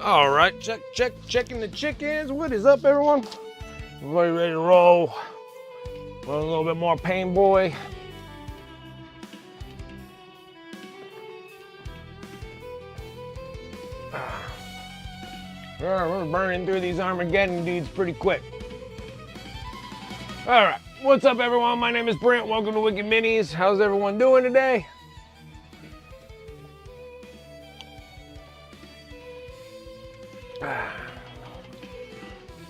All right, checking the chickens. What is up, everyone? Everybody ready to roll? Want a little bit more Pain Boy? Yeah, we're burning through these Armageddon dudes pretty quick. All right, what's up, everyone? My name is Brent. Welcome to Wicked Minis. How's everyone doing today?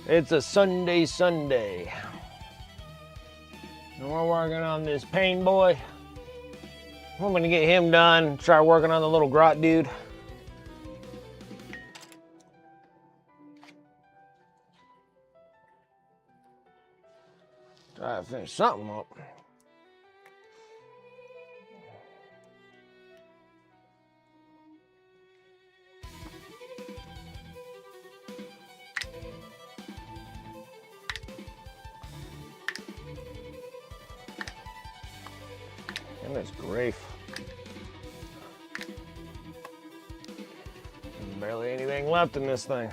It's a Sunday. And we're working on this Pain Boy. I'm gonna get him done, try working on the little grot dude. Try to finish something up. Goodness grief. There's barely anything left in this thing.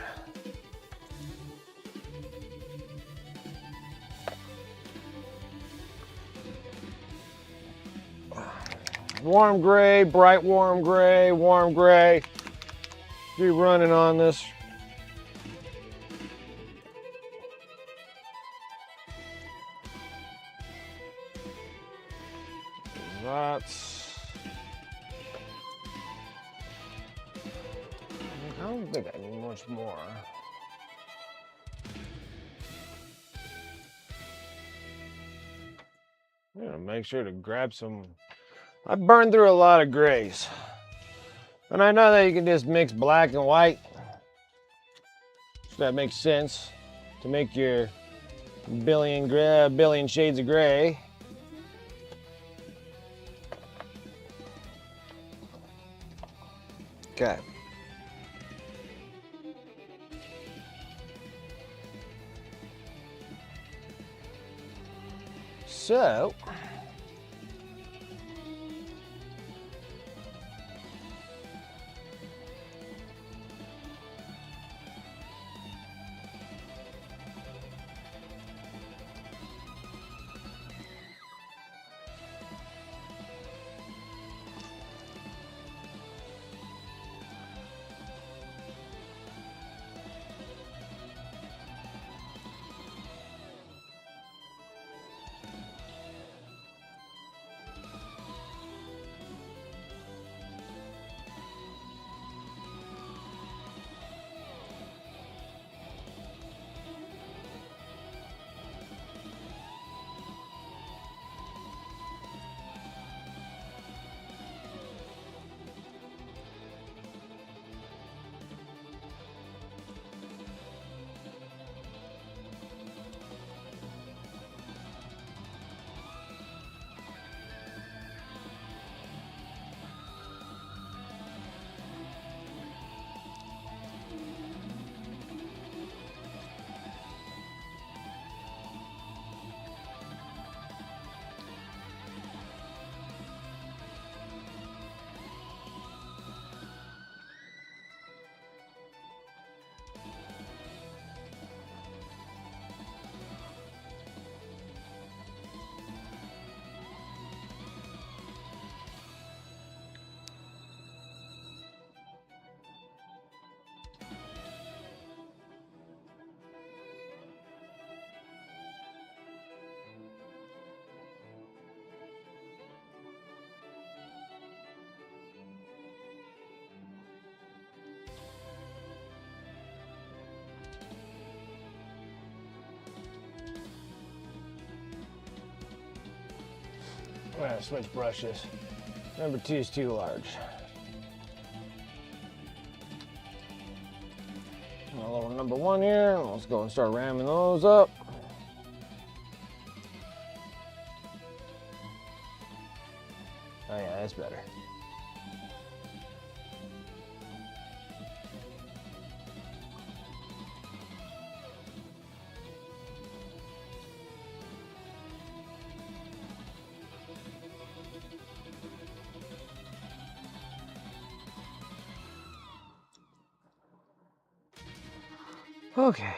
Warm gray, bright warm gray. Keep running on this. I don't think I need much more. I'm gonna make sure to grab some. I burned through a lot of grays. And I know that you can just mix black and white. So that makes sense to make your billion shades of gray. Okay. So, I'm gonna switch brushes. Number 2 is too large. A little number 1 here. Let's go and start ramming those up. Oh yeah, that's better. Okay.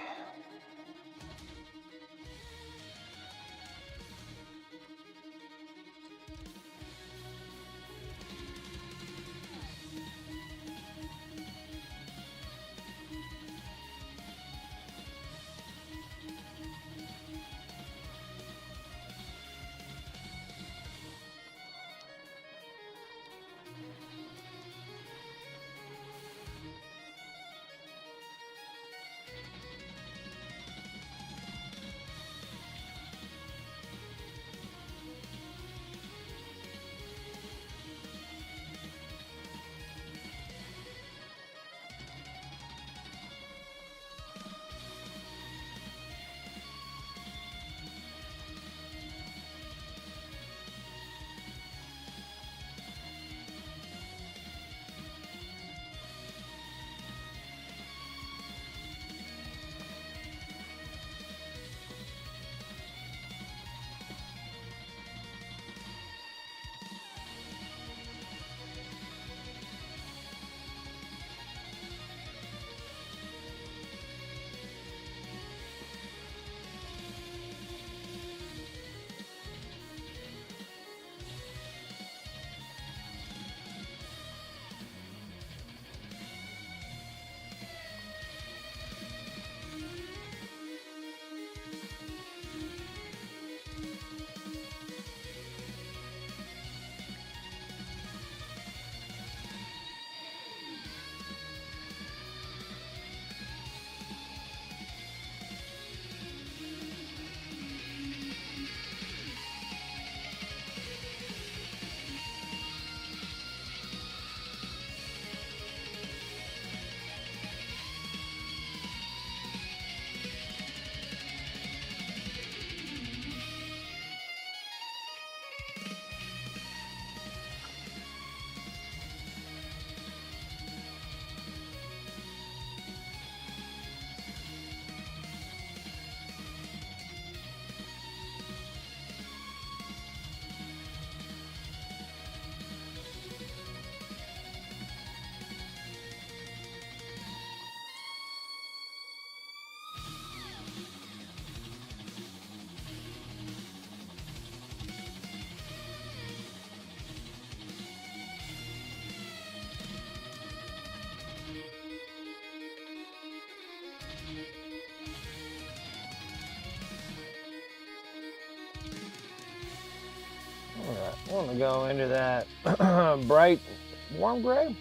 Alright, I want to go into that bright warm gray.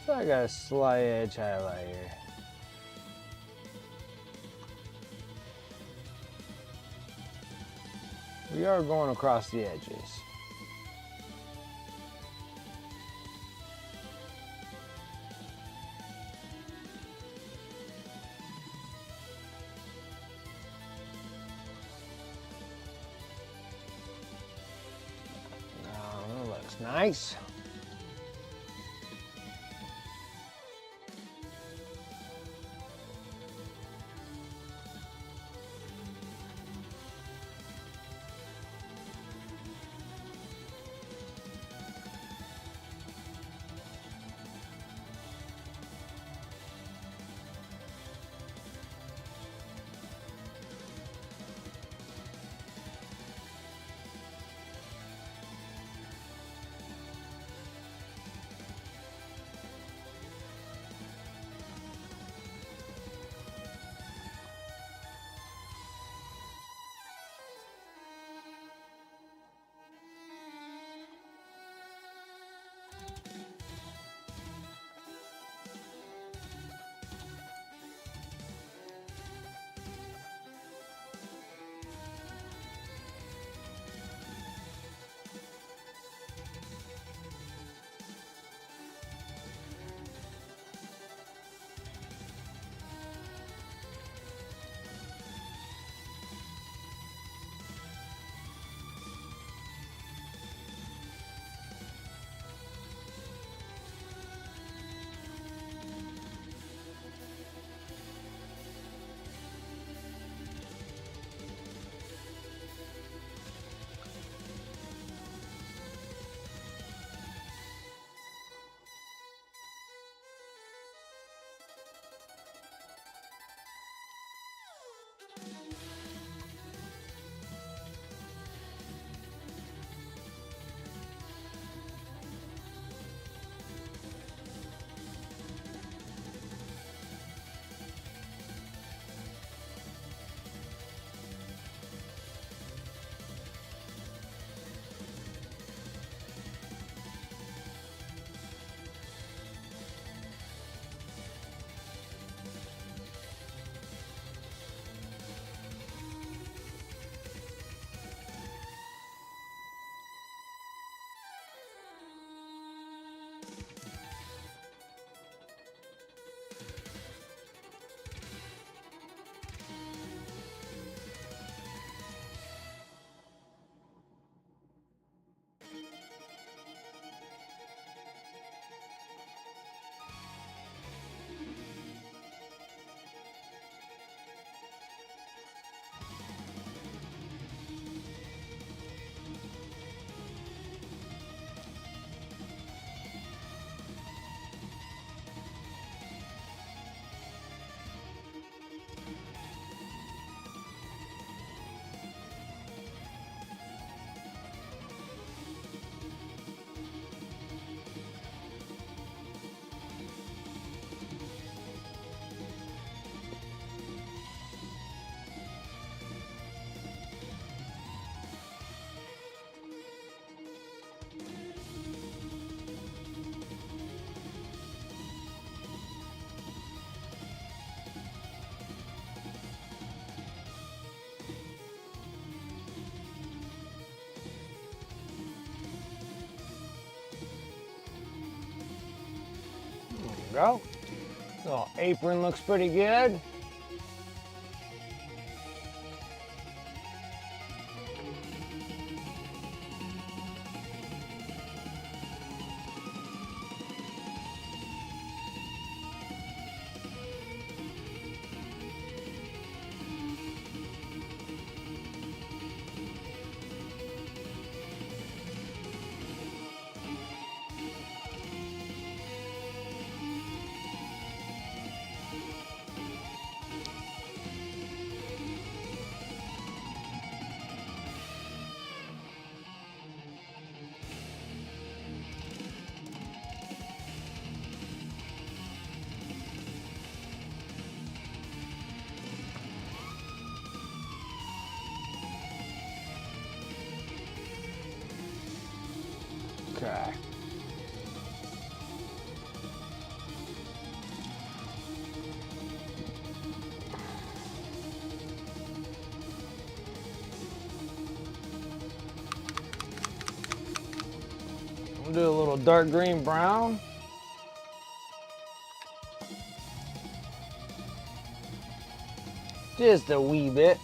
So I got a slight edge highlight here. We are going across the edges. That looks nice. Go. Little apron looks pretty good. Okay. We'll do a little dark green brown. Just a wee bit.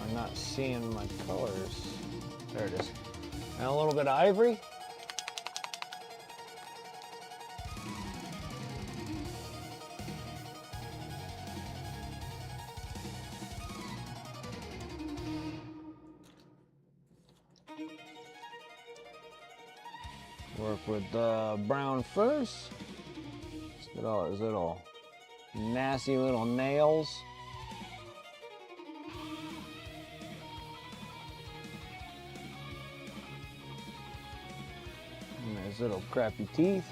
I'm not seeing my colors. There it is. And a little bit of ivory. Work with brown first. Let's get all those little nasty little nails. And those little crappy teeth.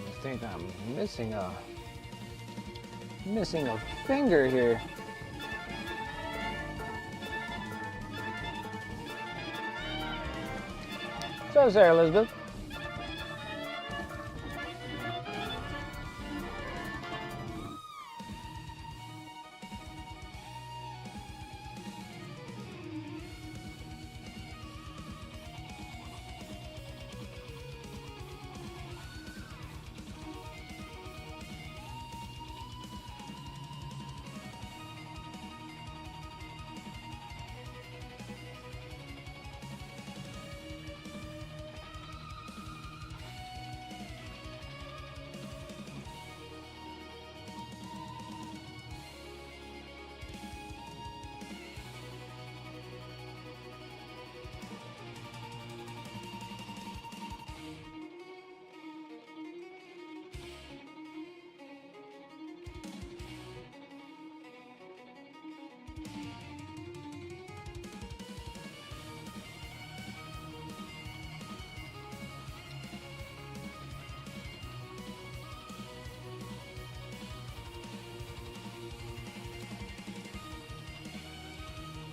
I think I'm missing a finger here. So there, Elizabeth.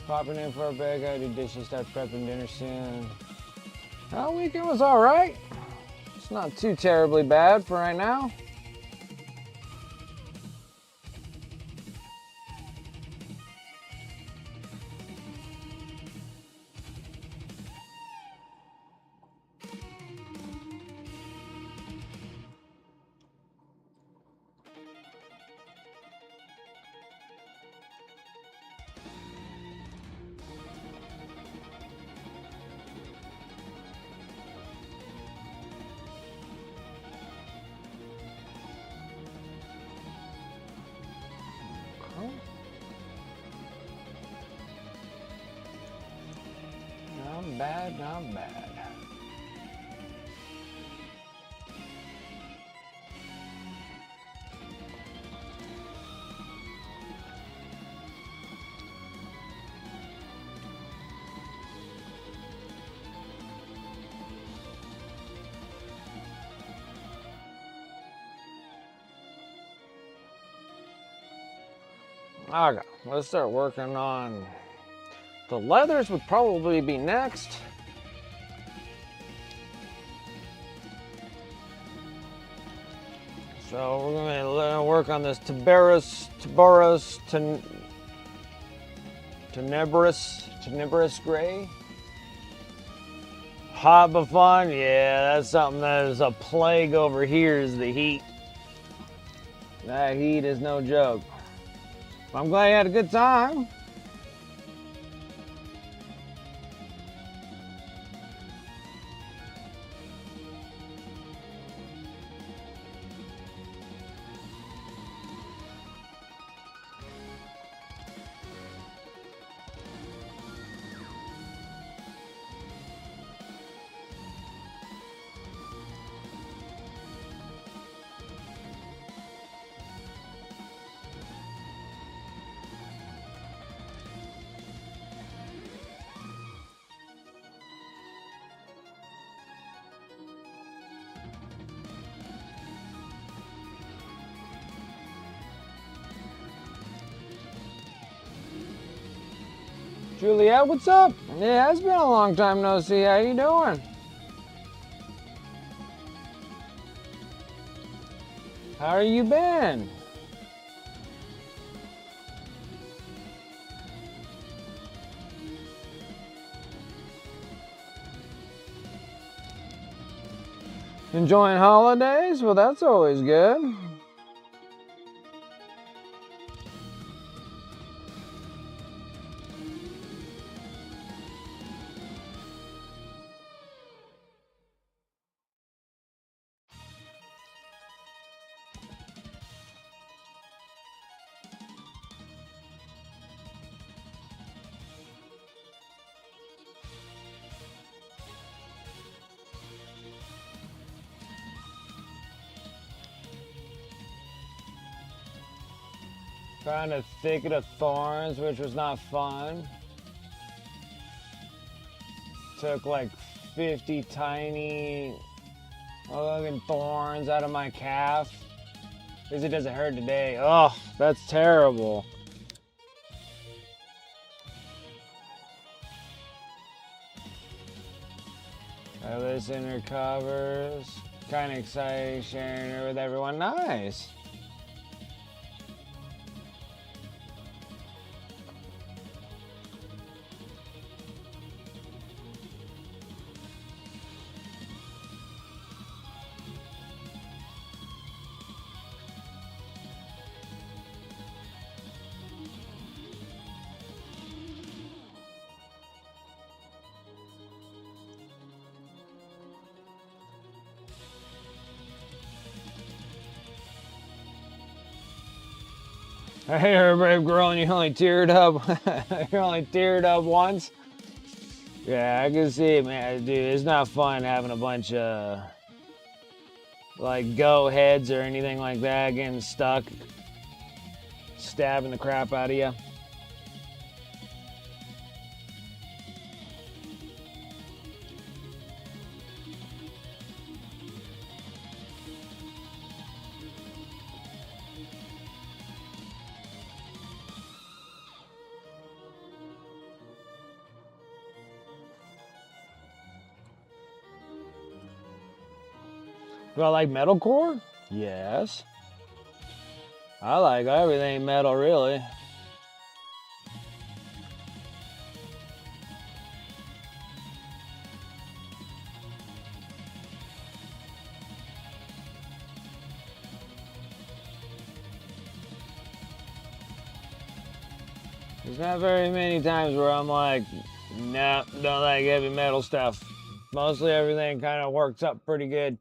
Popping in for a bag, I do dishes, start prepping dinner soon. Well, weekend was all right. It's not too terribly bad for right now. bad, not bad. Okay, let's start working on the leathers. Would probably be next. So we're gonna work on this tenebrous gray. Hot but fun, yeah, that's something that is a plague over here is the heat. That heat is no joke. I'm glad you had a good time. Juliet, what's up? Yeah, it's been a long time no see. How you doing? How you been? Enjoying holidays? Well, that's always good. Found a thicket of thorns, which was not fun. Took like 50 tiny looking thorns out of my calf. Because it doesn't hurt today. Oh, that's terrible. Alyssa recovers. Kind of excited sharing her with everyone. Nice. Hey, you're a brave girl and you only teared up. You only teared up once. Yeah, I can see it, man. Dude, it's not fun having a bunch of like go heads or anything like that getting stuck, stabbing the crap out of you. Do I like metalcore? Yes. I like everything metal, really. There's not very many times where I'm like, nah, don't like heavy metal stuff. Mostly everything kind of works up pretty good.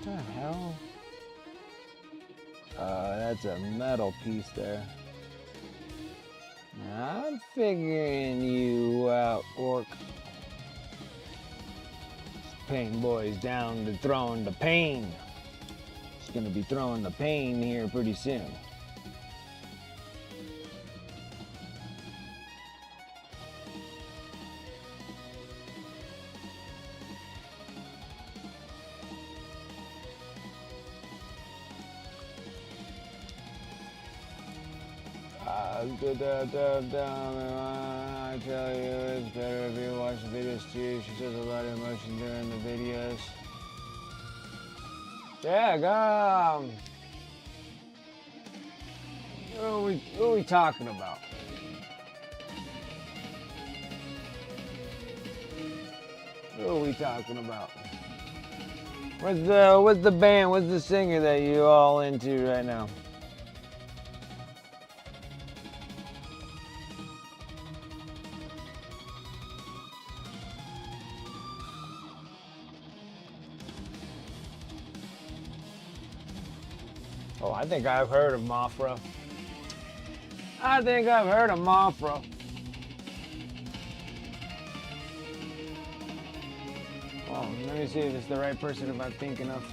the hell? That's a metal piece there. I'm figuring you out, Orc. Pain Boy's down to throwing the pain. He's gonna be throwing the pain here pretty soon. I tell you, it's better if you watch the videos too. She shows a lot of emotion during the videos. Yeah, what are we talking about? What are we talking about? What's the band? What's the singer that you all into right now? Oh, I think I've heard of Mothra. I think I've heard of Mothra. Oh, let me see if it's the right person if I'm thinking of.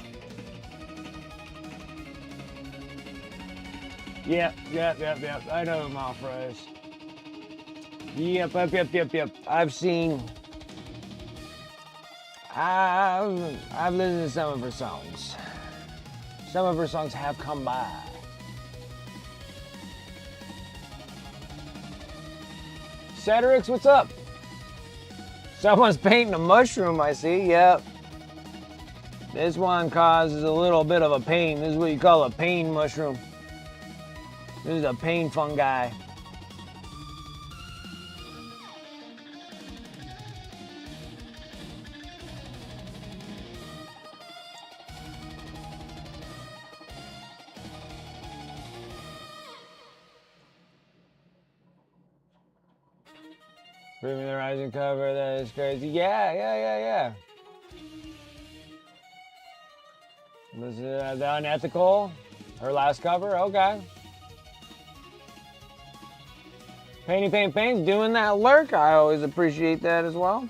Yep. I know who Mothra is. Yep. I've listened to some of her songs. Some of her songs have come by. Cedrix, what's up? Someone's painting a mushroom, I see. Yep. This one causes a little bit of a pain. This is what you call a pain mushroom. This is a pain fungi. Bring me the Rising cover, that is crazy. Yeah. Was it the Unethical? Her last cover? Okay. Pain's doing that lurk. I always appreciate that as well.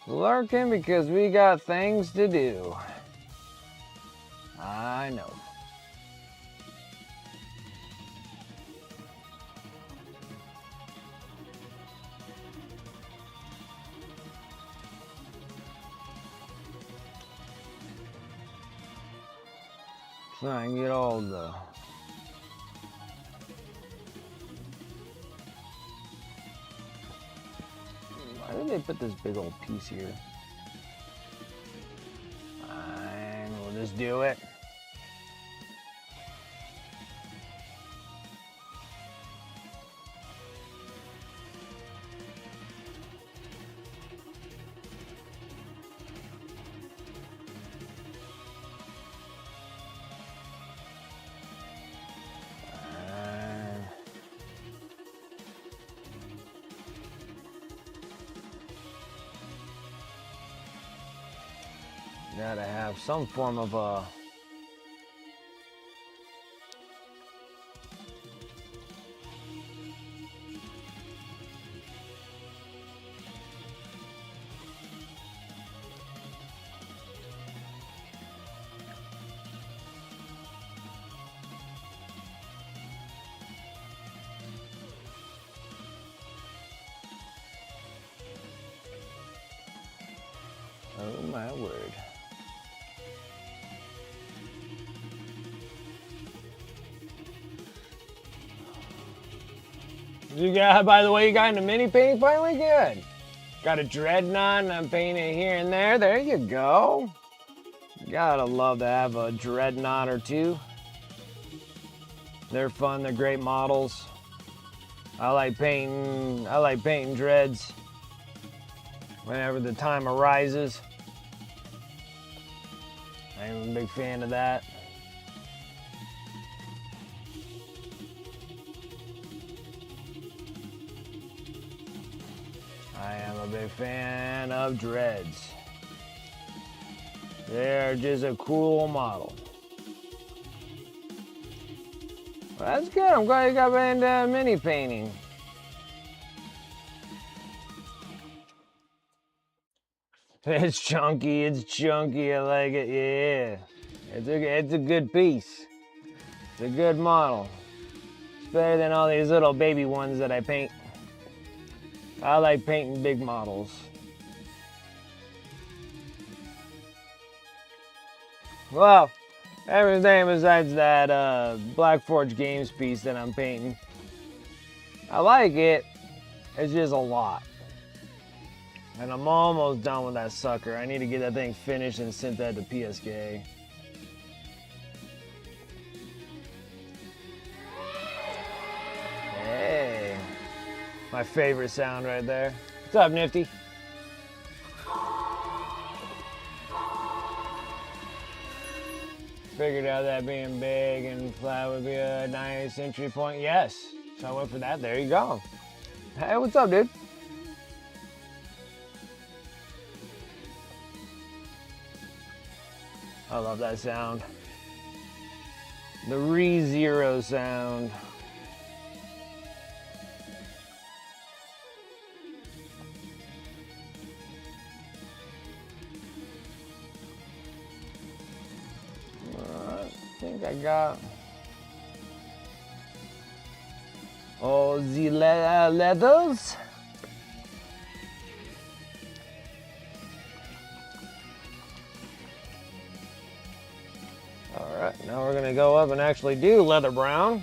Lurking because we got things to do. I know. Try and get all the why did they put this big old piece here? Fine, we'll just do it. Gotta have some form of a oh my word. You got, by the way, you got into mini painting finally? Good. Got a dreadnought and I'm painting here and there. There you go. Gotta love to have a dreadnought or two. They're fun, they're great models. I like painting dreads whenever the time arises. I'm a big fan of that. I am a big fan of dreads. They're just a cool model. Well, that's good. I'm glad you got into mini painting. It's chunky. It's chunky. I like it. Yeah. It's a good piece. It's a good model. It's better than all these little baby ones that I paint. I like painting big models. Well, everything besides that Black Forge Games piece that I'm painting. I like it. It's just a lot. And I'm almost done with that sucker. I need to get that thing finished and sent that to PSK. Hey, my favorite sound right there. What's up, Nifty? Figured out that being big and flat would be a nice entry point. Yes, so I went for that. There you go. Hey, what's up, dude? I love that sound. The re-zero sound. I think I got all the leathers. All right, now we're gonna go up and actually do leather brown.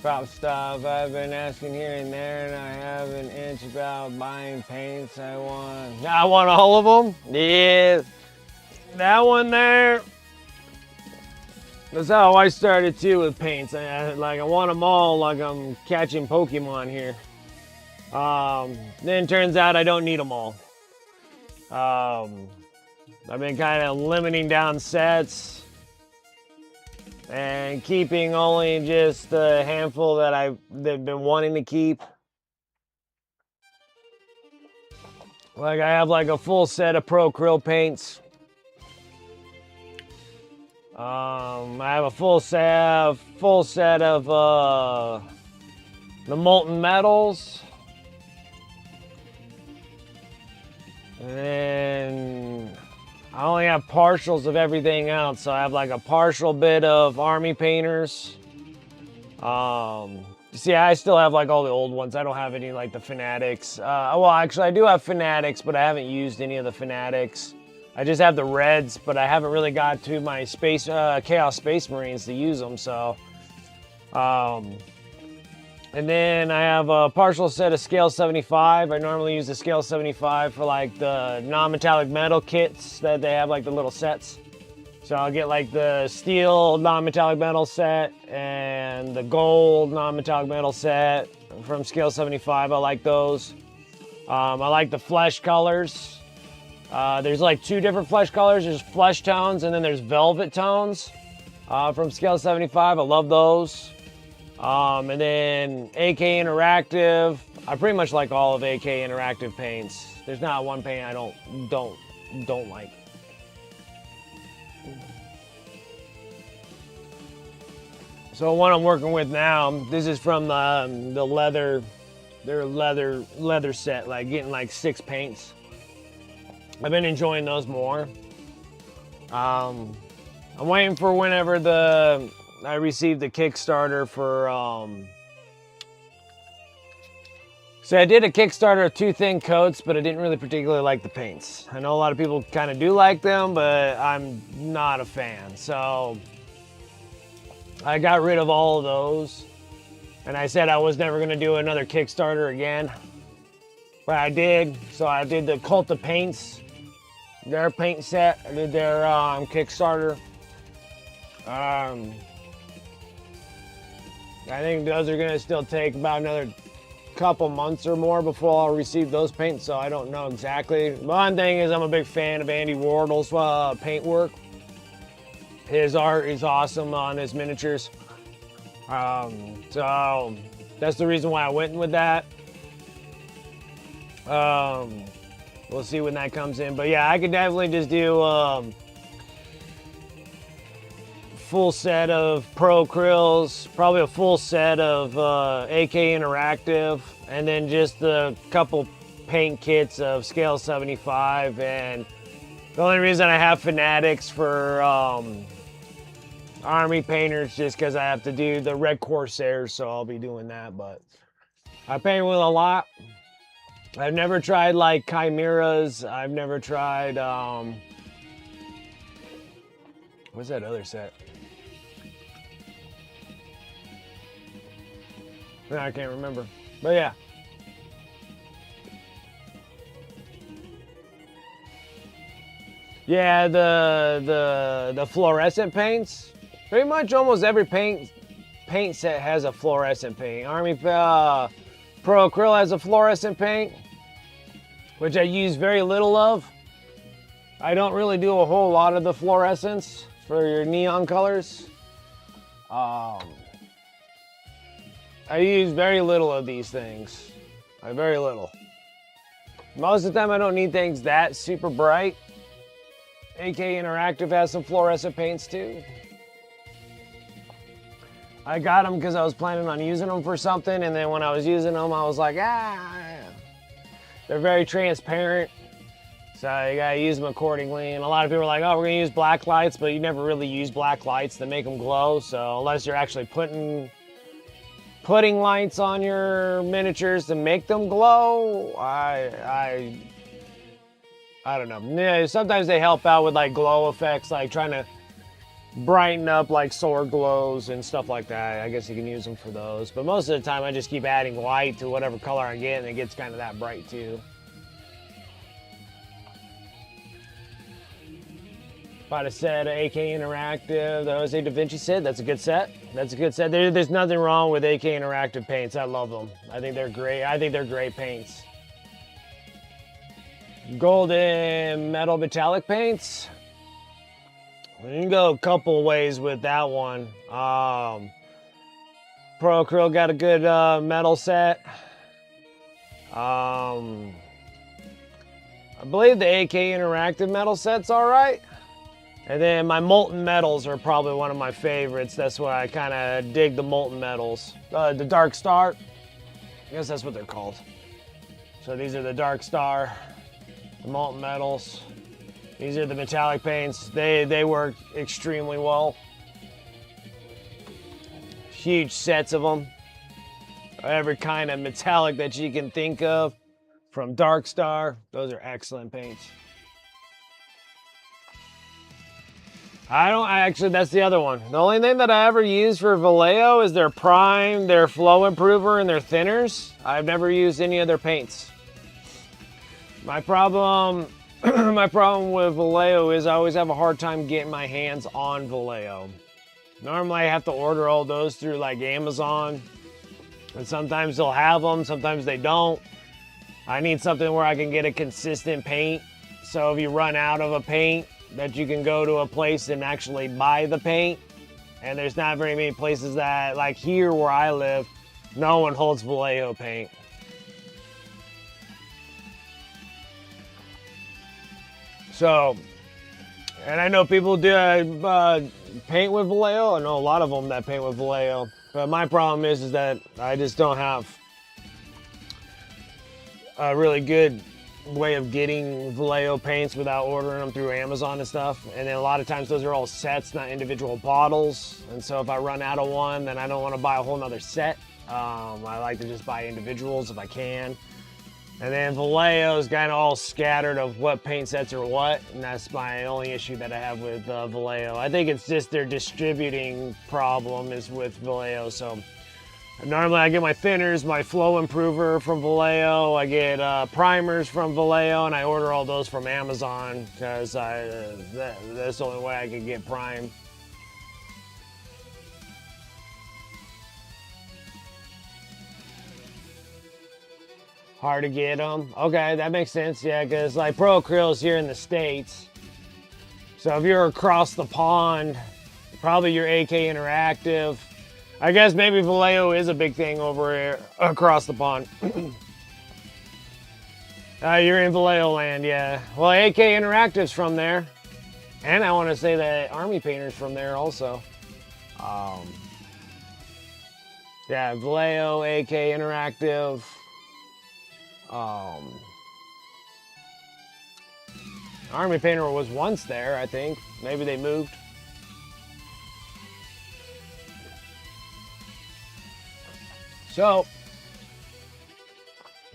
About stuff I've been asking here and there, and I have an inch about buying paints. I want all of them. Yeah, that one there. That's how I started too with paints. I want them all, like I'm catching Pokemon here. Then turns out I don't need them all. I've been kind of limiting down sets and keeping only just a handful that I've been wanting to keep. Like I have like a full set of Pro Acryl paints. I have a full set of the molten metals. And then I only have partials of everything else, so I have like a partial bit of army painters. See, I still have like all the old ones. I don't have any like the Fanatics. Well, actually, I do have Fanatics, but I haven't used any of the Fanatics. I just have the Reds, but I haven't really got to my Chaos Space Marines to use them. So, and then I have a partial set of Scale 75. I normally use the Scale 75 for like the non-metallic metal kits that they have, like the little sets. So I'll get like the steel non-metallic metal set and the gold non-metallic metal set from Scale 75. I like those. I like the flesh colors. There's like two different flesh colors. There's flesh tones and then there's velvet tones from Scale 75. I love those. And then AK Interactive. I pretty much like all of AK Interactive paints. There's not one paint I don't like. So what I'm working with now, this is from the leather, their leather set, like getting like 6 paints. I've been enjoying those more. I'm waiting for whenever I received the Kickstarter for, so I did a Kickstarter of 2 thin coats, but I didn't really particularly like the paints. I know a lot of people kind of do like them, but I'm not a fan. So I got rid of all of those. And I said I was never gonna do another Kickstarter again. But I did, so I did the Cult of Paints. their paint set. I did their Kickstarter. I think those are gonna still take about another couple months or more before I'll receive those paints, so I don't know exactly. One thing is I'm a big fan of Andy Wardle's paint work. His art is awesome on his miniatures. So that's the reason why I went with that. We'll see when that comes in, but yeah, I could definitely just do full set of Pro Acryls, probably a full set of AK Interactive, and then just a couple paint kits of scale 75. And the only reason I have Fanatics for Army painters just because I have to do the Red Corsairs, so I'll be doing that. But I paint with a lot. I've never tried like Chimeras. I've never tried what's that other set? I can't remember, but yeah. Yeah, the fluorescent paints. Pretty much almost every paint set has a fluorescent paint. Army Pro Acryl has a fluorescent paint, which I use very little of. I don't really do a whole lot of the fluorescents for your neon colors. I use very little of these things. Very little. Most of the time I don't need things that super bright. AK Interactive has some fluorescent paints too. I got them because I was planning on using them for something, and then when I was using them, I was like, they're very transparent, so you gotta use them accordingly. And a lot of people are like, oh, we're gonna use black lights, but you never really use black lights to make them glow. So unless you're actually putting lights on your miniatures to make them glow, I don't know. Yeah, sometimes they help out with like glow effects, like trying to brighten up like sword glows and stuff like that. I guess you can use them for those. But most of the time I just keep adding white to whatever color I get, and it gets kind of that bright too. Bought a set of AK Interactive, the Jose Da Vinci set. That's a good set. That's a good set. There's nothing wrong with AK Interactive paints. I love them. I think they're great. I think they're great paints. Golden metal metallic paints. You can go a couple ways with that one. Pro Acryl got a good metal set. I believe the AK Interactive metal set's all right. And then my molten metals are probably one of my favorites. That's why I kind of dig the molten metals. The Dark Star, I guess that's what they're called. So these are the Dark Star, the molten metals. These are the metallic paints. They work extremely well. Huge sets of them. Every kind of metallic that you can think of from Dark Star. Those are excellent paints. Actually, that's the other one. The only thing that I ever use for Vallejo is their Prime, their Flow Improver, and their thinners. I've never used any of their paints. My problem with Vallejo is I always have a hard time getting my hands on Vallejo. Normally I have to order all those through like Amazon, and sometimes they'll have them, sometimes they don't. I need something where I can get a consistent paint, so if you run out of a paint, that you can go to a place and actually buy the paint. And there's not very many places that, like here where I live, no one holds Vallejo paint. So, and I know people do paint with Vallejo. I know a lot of them that paint with Vallejo. But my problem is that I just don't have a really good way of getting Vallejo paints without ordering them through Amazon and stuff. And then a lot of times those are all sets, not individual bottles. And so if I run out of one, then I don't want to buy a whole nother set. I like to just buy individuals if I can. And then Vallejo's kind of all scattered of what paint sets are what, and that's my only issue that I have with Vallejo. I think it's just their distributing problem is with Vallejo. So Normally I get my thinners, my flow improver from Vallejo. I get primers from Vallejo, and I order all those from Amazon because that's the only way I can get prime. Hard to get them. Okay, that makes sense. Yeah, because like Pro Acryl's here in the States. So if you're across the pond, probably your AK Interactive. I guess maybe Vallejo is a big thing over here across the pond. You're in Vallejo land, yeah. Well, AK Interactive's from there. And I want to say that Army Painter's from there also. Yeah, Vallejo, AK Interactive. Army Painter was once there, I think. Maybe they moved. So,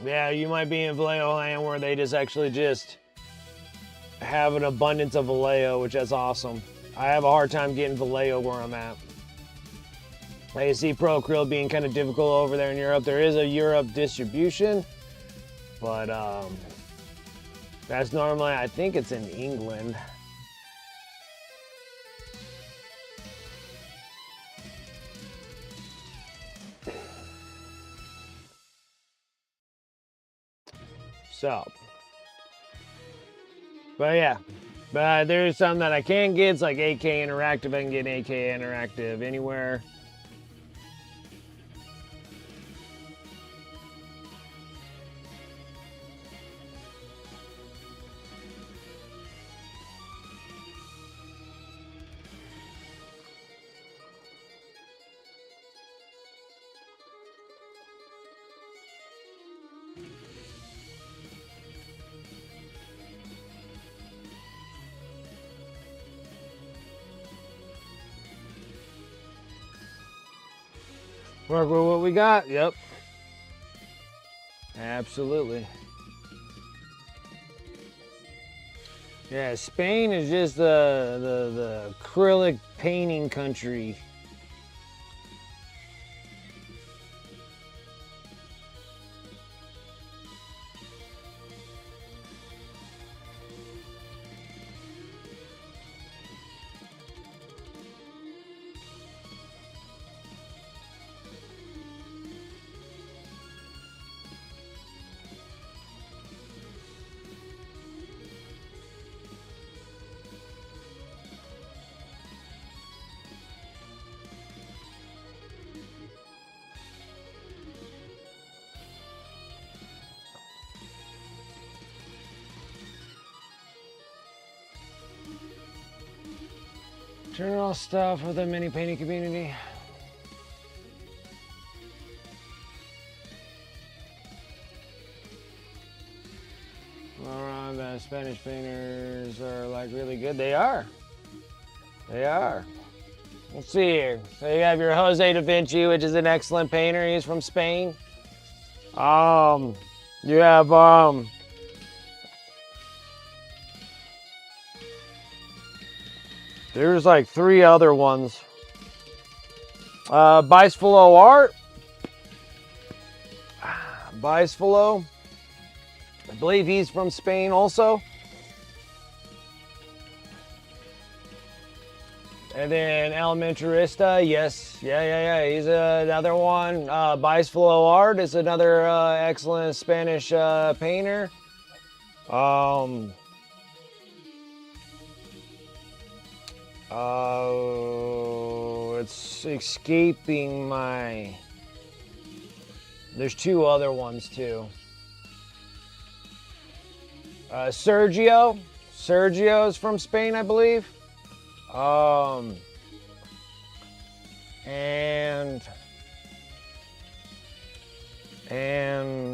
yeah, you might be in Vallejo land where they just actually just have an abundance of Vallejo, which is awesome. I have a hard time getting Vallejo where I'm at. I see Pro Acryl being kind of difficult over there in Europe. There is a Europe distribution, but that's normally, I think it's in England. So, but yeah, but there's some that I can get. It's like AK Interactive. I can get AK Interactive anywhere. Work with what we got. Yep. Absolutely. Yeah, Spain is just the acrylic painting country. General stuff of the mini painting community. Alright, the Spanish painters are like really good. They are. They are. Let's see here. So you have your Jose da Vinci, which is an excellent painter. He's from Spain. You have there's like 3 other ones. Bicefollow Art. Bicefollow. I believe he's from Spain also. And then Elementarista, yes. Yeah. He's another one. Bicefollow Art is another excellent Spanish painter. It's escaping my... There's 2 other ones too. Sergio. Sergio is from Spain, I believe. And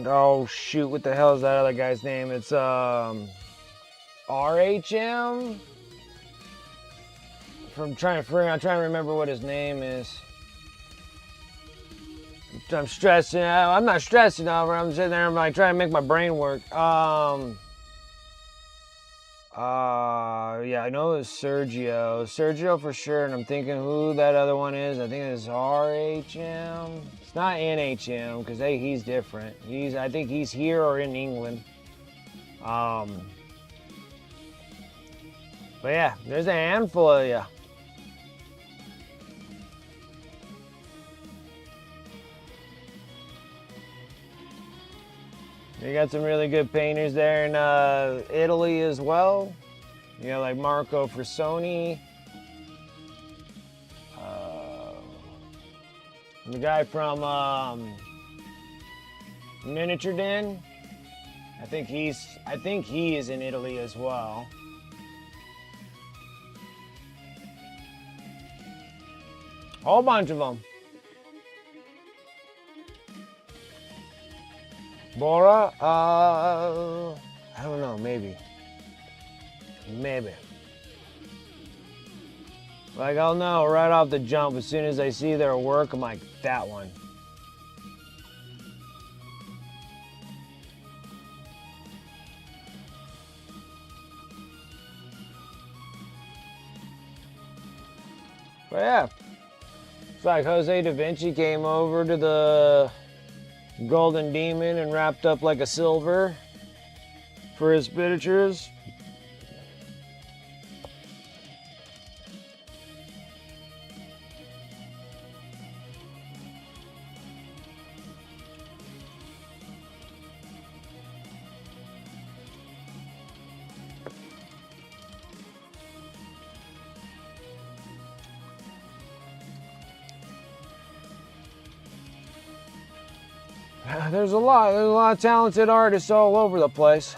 oh shoot, what the hell is that other guy's name? It's RHM. I'm trying to remember what his name is. I'm stressing out. I'm not stressing over. I'm sitting there. I'm like trying to make my brain work. Yeah, I know it's Sergio. Sergio for sure, and I'm thinking who that other one is. I think it's RHM. It's not NHM because he's different. I think he's here or in England. But yeah, there's a handful of you. You got some really good painters there in Italy as well. You know, like Marco Frassoni. The guy from Miniature Den. I think he is in Italy as well. Whole bunch of them. Bora, I don't know, maybe. Like, I'll know right off the jump as soon as I see their work. I'm like, that one. But yeah, it's like Jose Da Vinci came over to the Golden Demon and wrapped up like a silver for his miniatures. There's a lot of talented artists all over the place.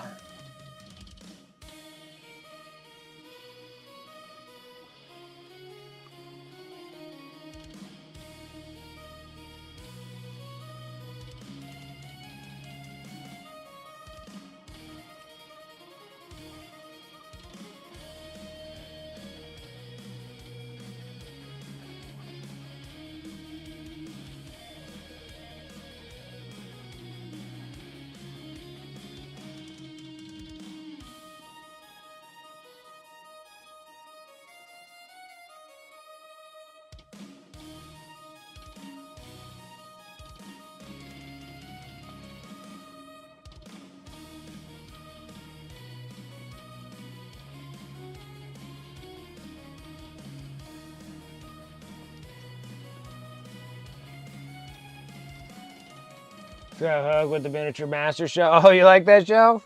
Got a hug with the Miniature Master show. Oh, you like that show?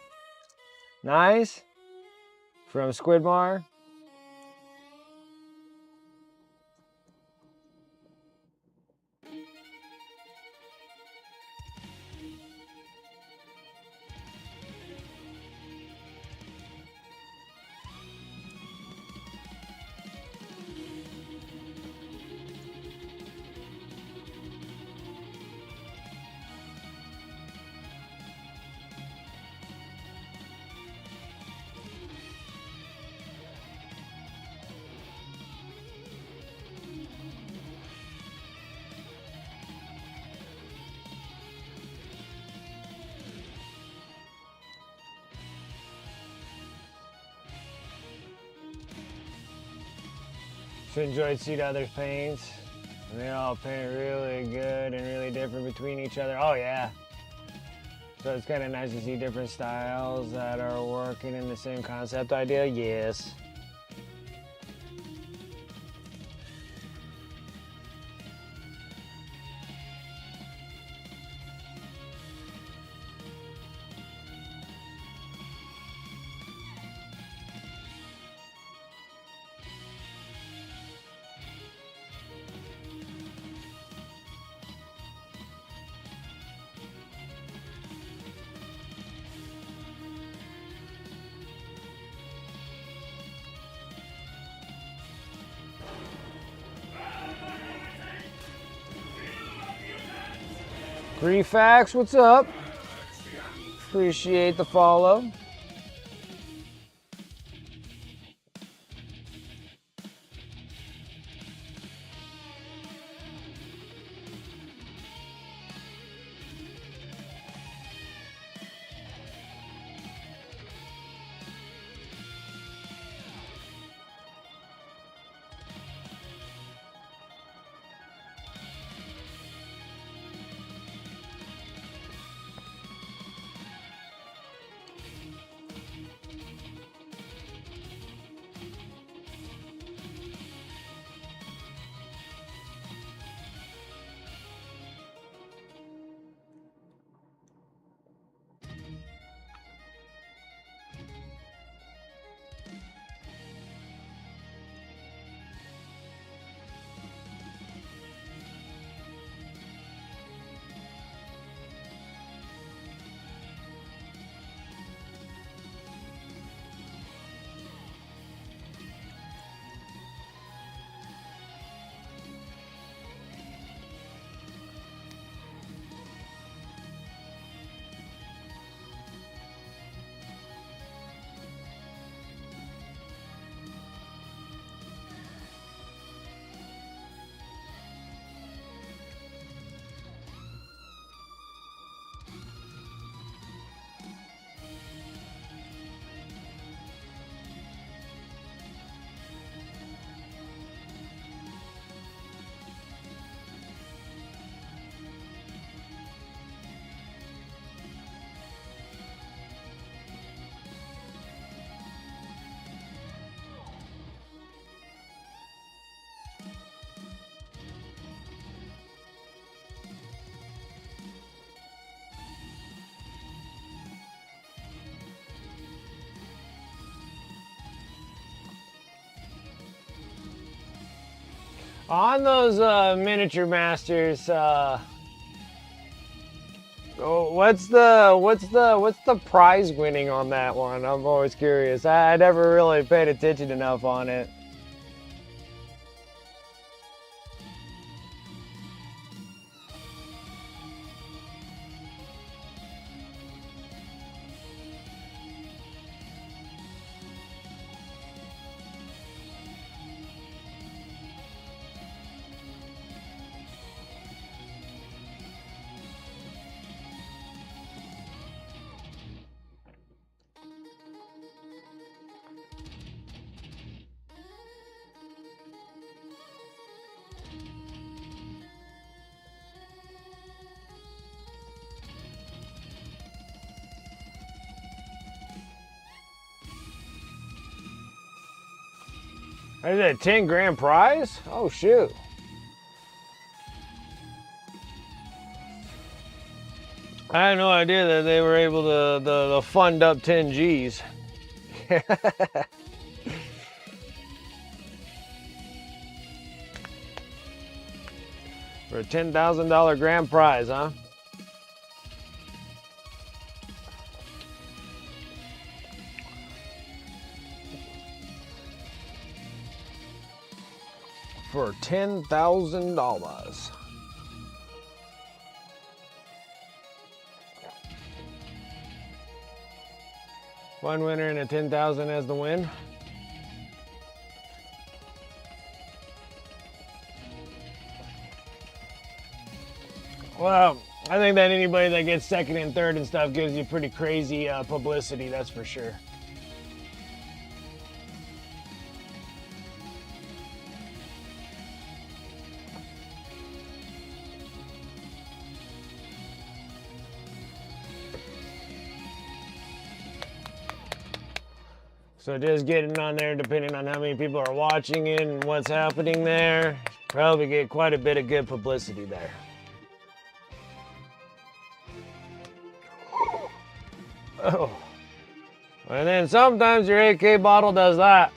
Nice. From Squidmar. So enjoyed seeing others' paints. And they all paint really good and really different between each other. Oh yeah. So it's kind of nice to see different styles that are working in the same concept idea. Yes. Grifax, what's up? Appreciate the follow. On those miniature masters, what's the prize winning on that one? I'm always curious. I never really paid attention enough on it. Is it a 10 grand prize? Oh shoot. I had no idea that they were able to fund up 10 G's. For a $10,000 grand prize, huh? For $10,000. One winner and a 10,000 as the win. Well, I think that anybody that gets second and third and stuff gives you pretty crazy publicity, that's for sure. So just getting on there, depending on how many people are watching it and what's happening there, probably get quite a bit of good publicity there. Oh. And then sometimes your AK bottle does that.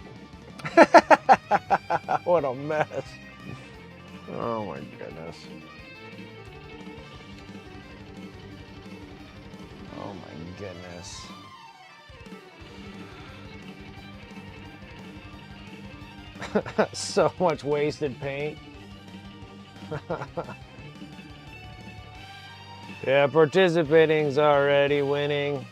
What a mess. Oh my goodness. Oh my goodness. So much wasted paint. Yeah, participating's already winning.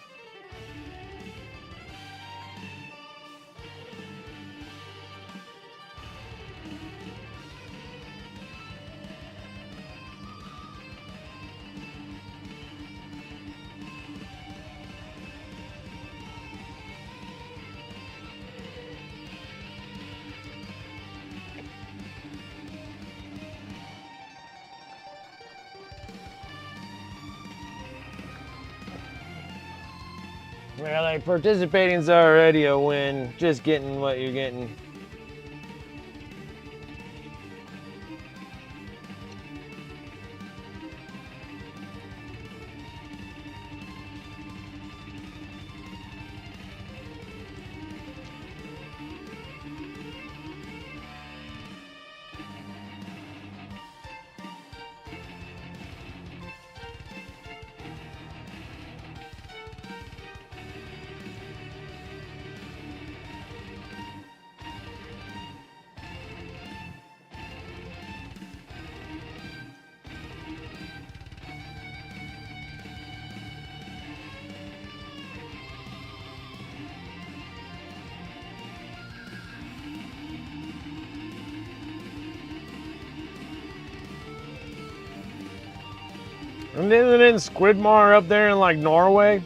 Yeah, like participating's already a win. Just getting what you're getting. And isn't Squidmar up there in like Norway?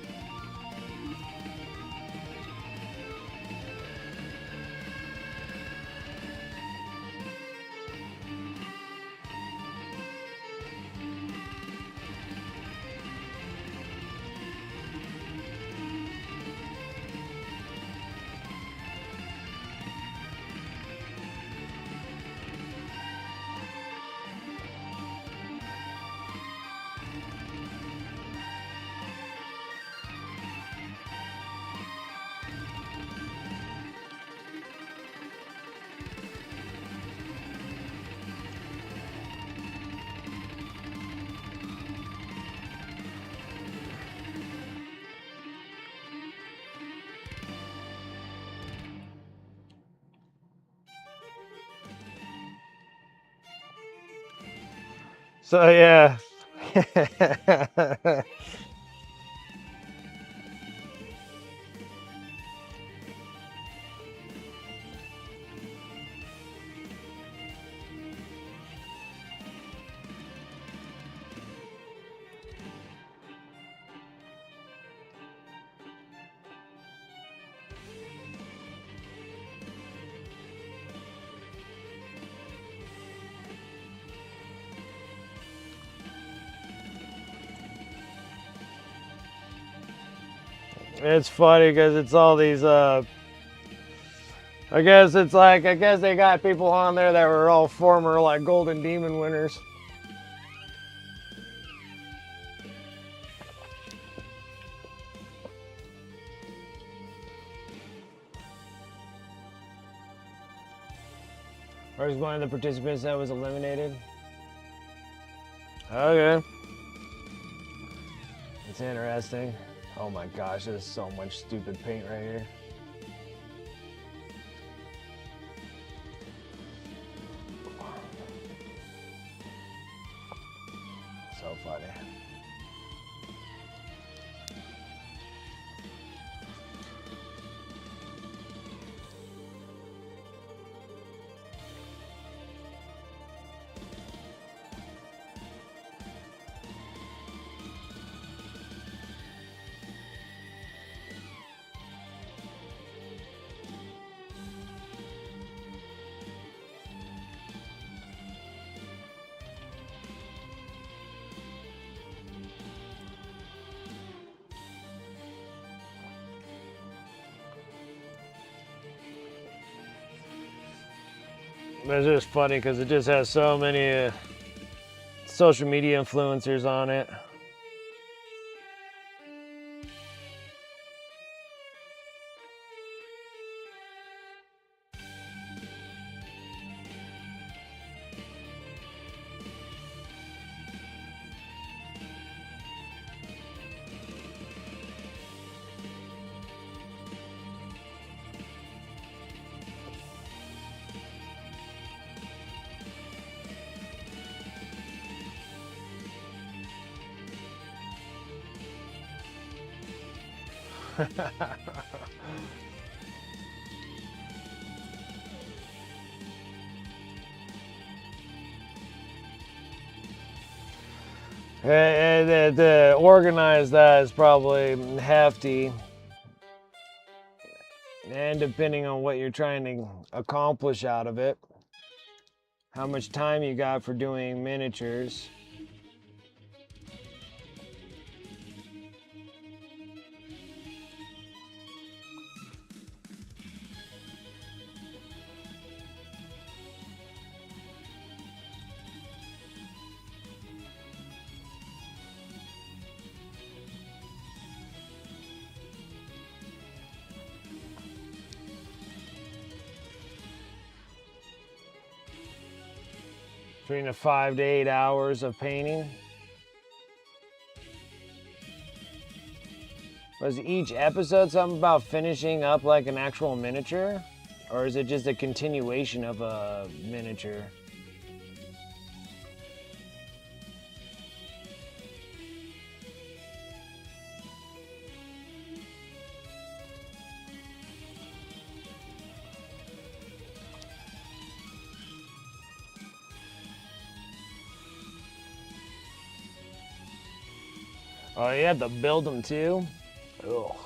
So yeah. It's funny because it's all these I guess they got people on there that were all former like Golden Demon winners. Or was one of the participants that was eliminated? Okay. It's interesting. Oh my gosh, there's so much stupid paint right here. So funny. It's just funny because it just has so many social media influencers on it. To organize that is probably hefty. And depending on what you're trying to accomplish out of it, how much time you got for doing miniatures. Between the 5 to 8 hours of painting. Was each episode something about finishing up like an actual miniature? Or is it just a continuation of a miniature? Oh, you have to build them too? Ugh.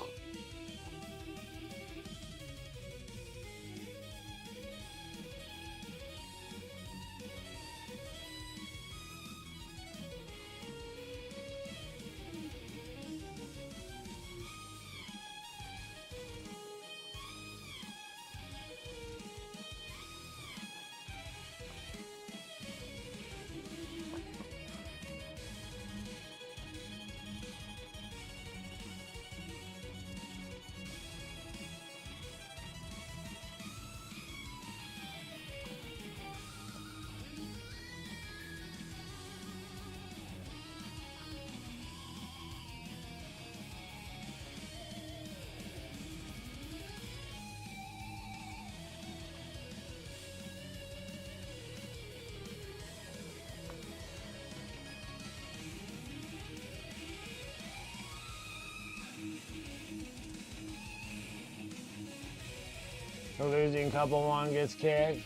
The losing couple one gets kicked.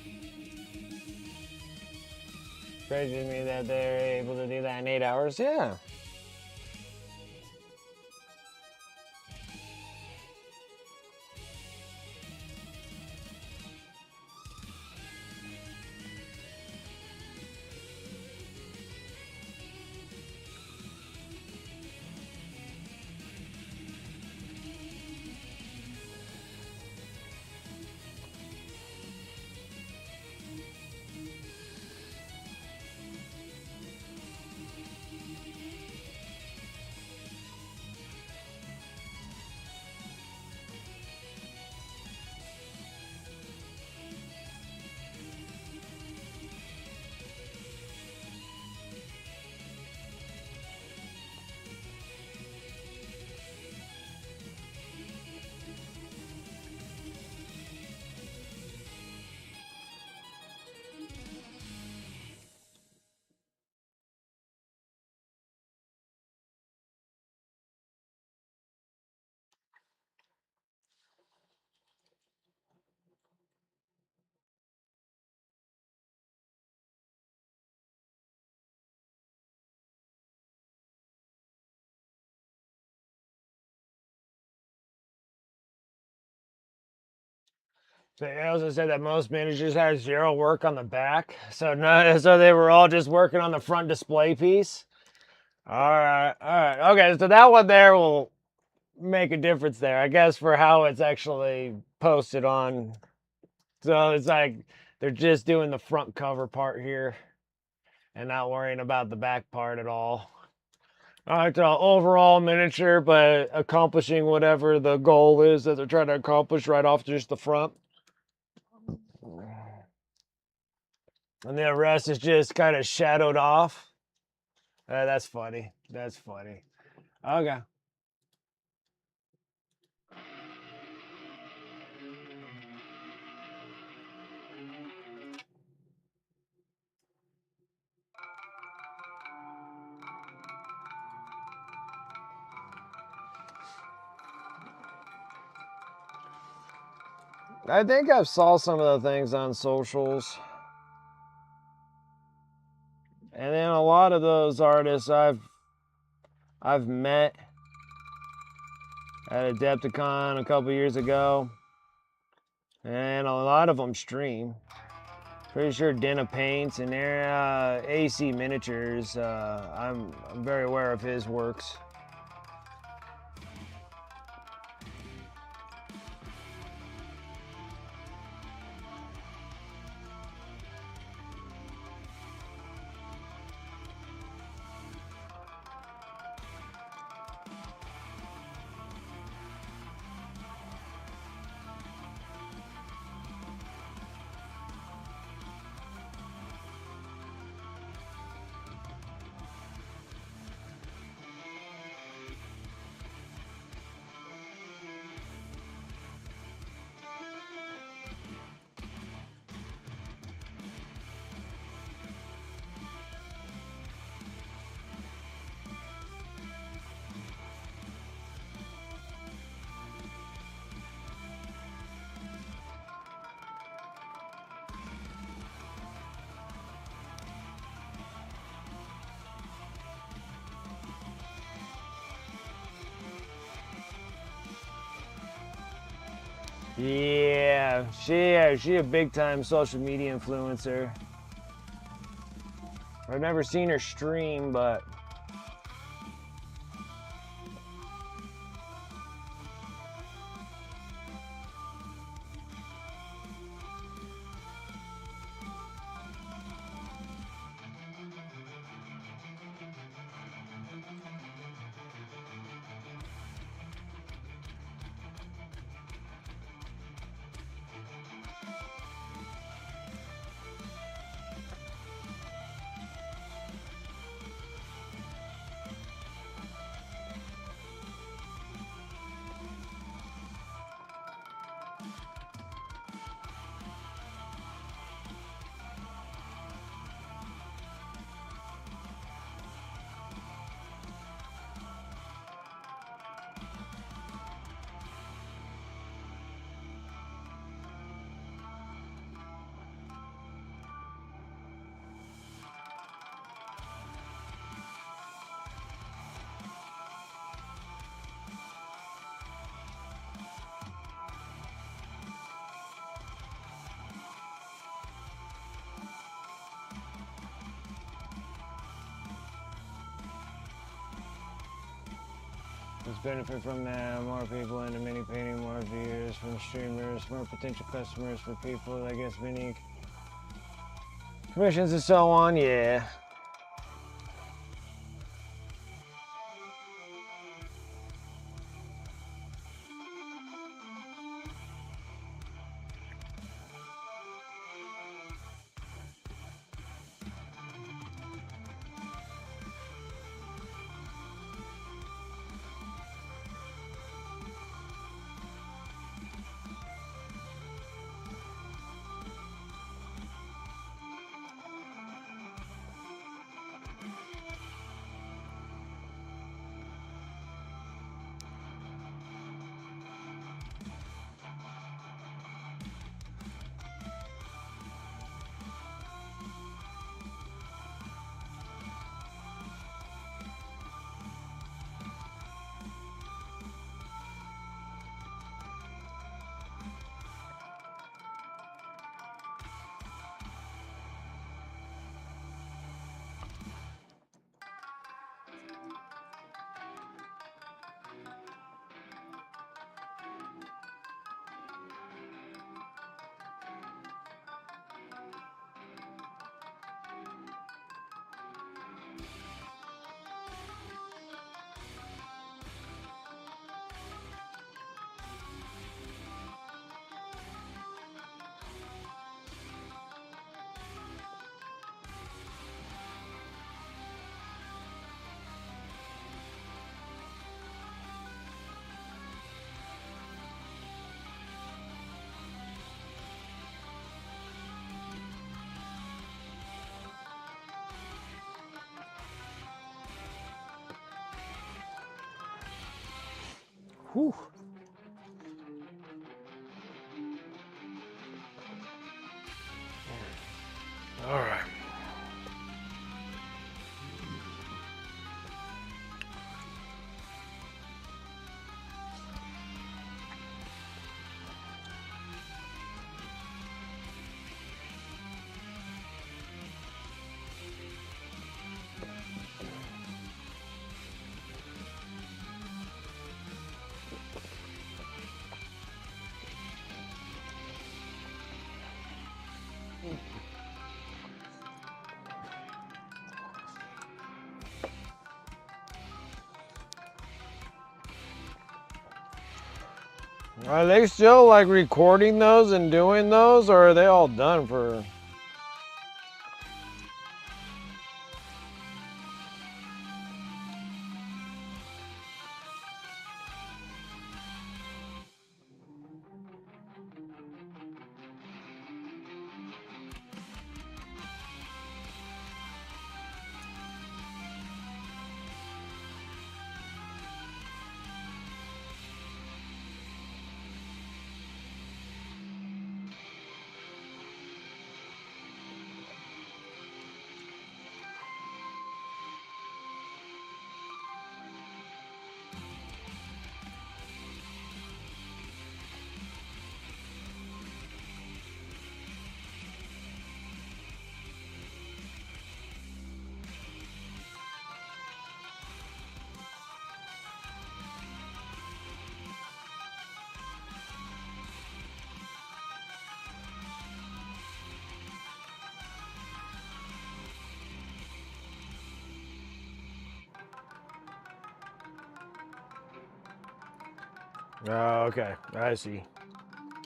Crazy to me that they're able to do that in 8 hours. Yeah. They also said that most managers had zero work on the back, so they were all just working on the front display piece. All right, okay. So that one there will make a difference there, I guess, for how it's actually posted on. So it's like they're just doing the front cover part here, and not worrying about the back part at all. All right, so overall miniature, but accomplishing whatever the goal is that they're trying to accomplish right off just the front. And the rest is just kind of shadowed off. That's funny. That's funny. Okay. I think I've saw some of the things on socials. And then a lot of those artists I've met at Adepticon a couple years ago. And a lot of them stream. Pretty sure Dena Paints and their AC Miniatures. I'm very aware of his works. Yeah, she a big time social media influencer. I've never seen her stream, but Let's benefit from that. More people into mini painting, more viewers from streamers, more potential customers for people, I guess mini commissions and so on, yeah. Whew. All right. Are they still like recording those and doing those, or are they all done for? Oh, okay. I see.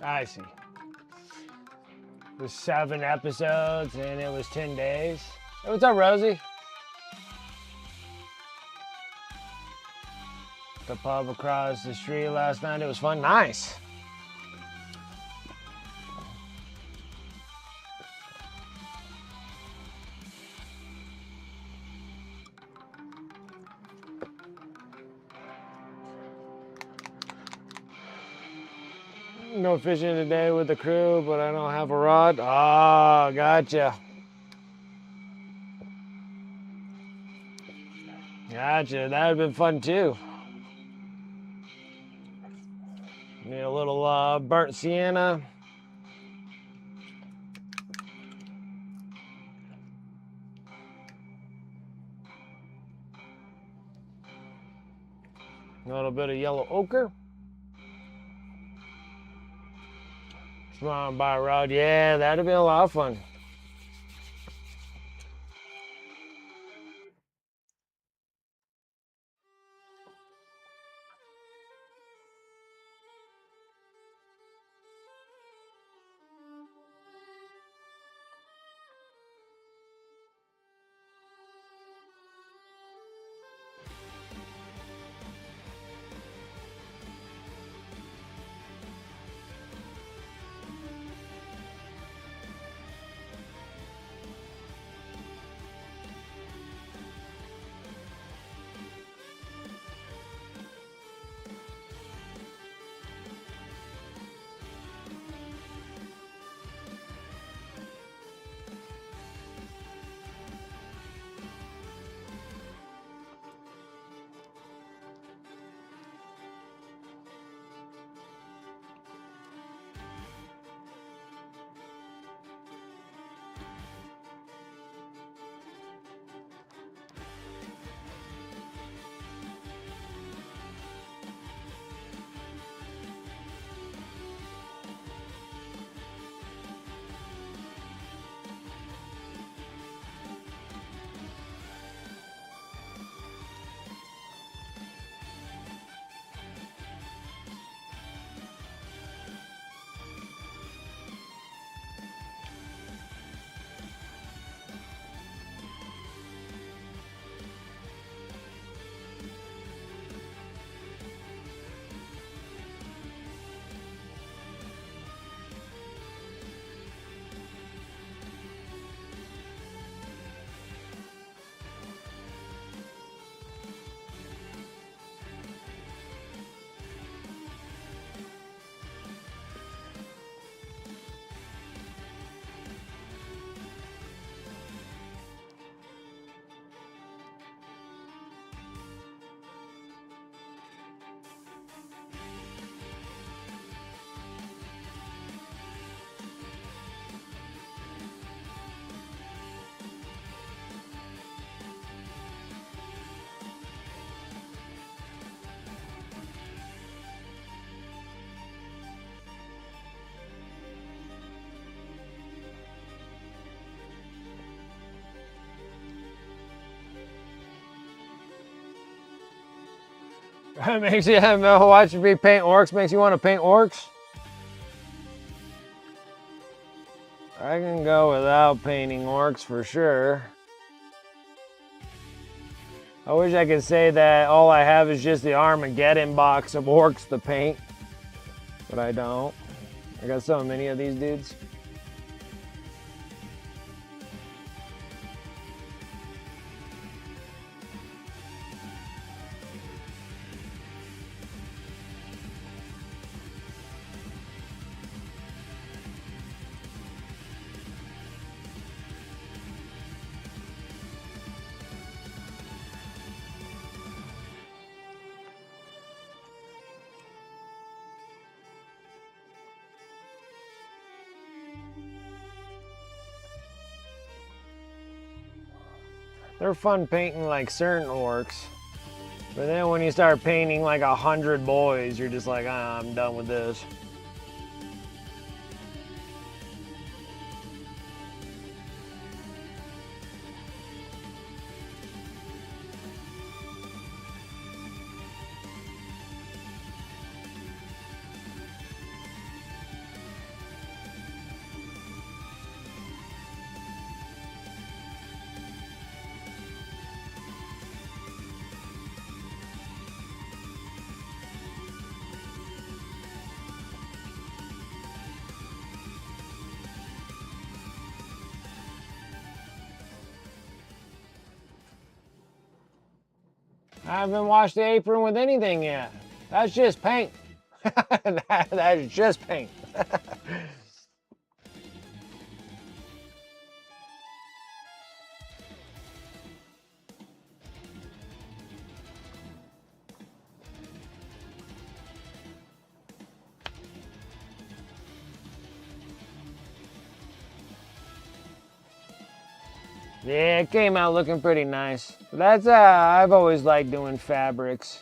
I see. It was 7 episodes and it was 10 days. Hey, what's up, Rosie? The pub across the street last night. It was fun. Nice. No fishing today with the crew, but I don't have a rod. Oh, gotcha. Gotcha. That would have been fun too. Need a little burnt sienna. A little bit of yellow ochre. Come on, by rod. Yeah, that'd be a lot of fun. That makes you watching me paint orcs makes you want to paint orcs? I can go without painting orcs for sure. I wish I could say that all I have is just the Armageddon box of orcs to paint, but I don't. I got so many of these dudes. They're fun painting like certain orcs, but then when you start painting like 100 boys, you're just like, ah, I'm done with this. I haven't washed the apron with anything yet. That's just paint. That is just paint. Yeah, it came out looking pretty nice. That's I've always liked doing fabrics.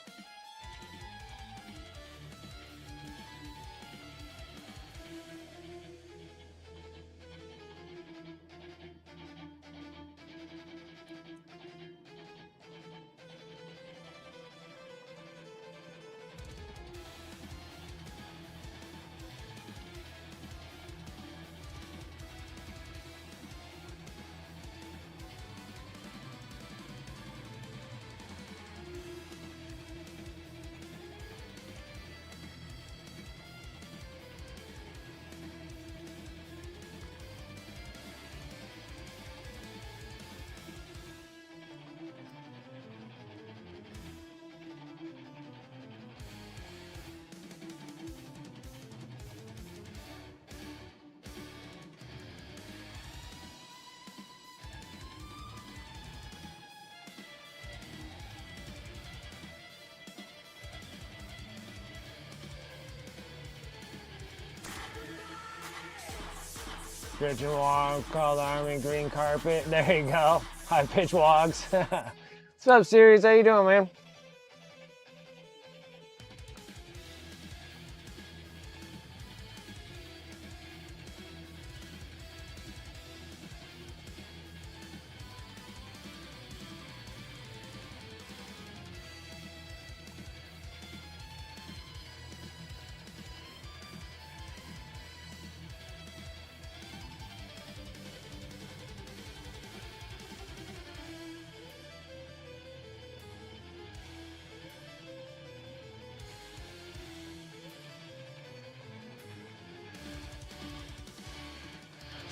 Stretching walk called Army Green Carpet. There you go. High pitch walks. What's up, Sirius? How you doing, man?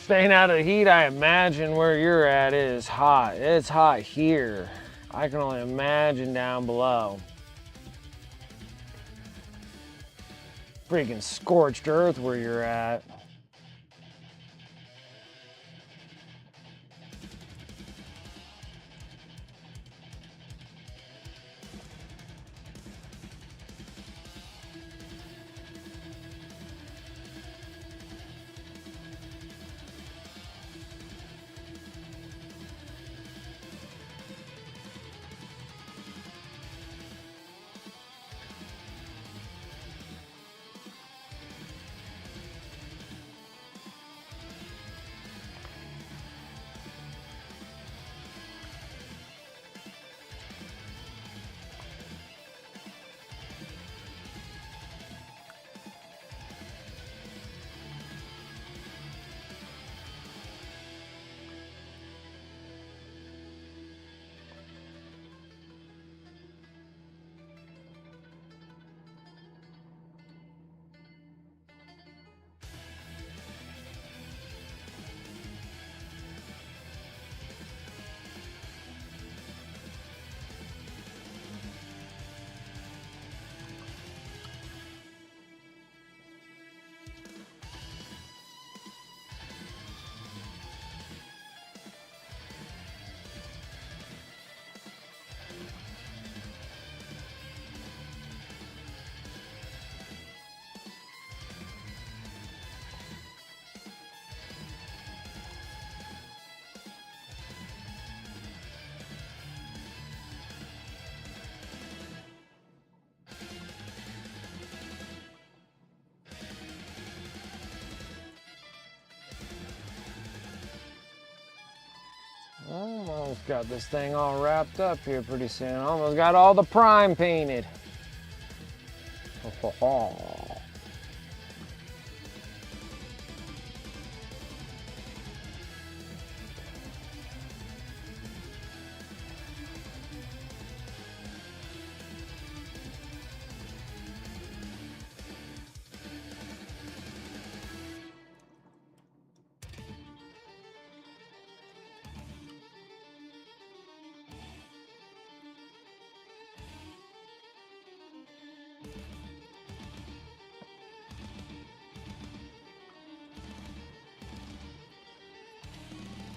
Staying out of the heat, I imagine where you're at is hot. It's hot here. I can only imagine down below. Freaking scorched earth where you're at. Almost got this thing all wrapped up here pretty soon. Almost got all the prime painted.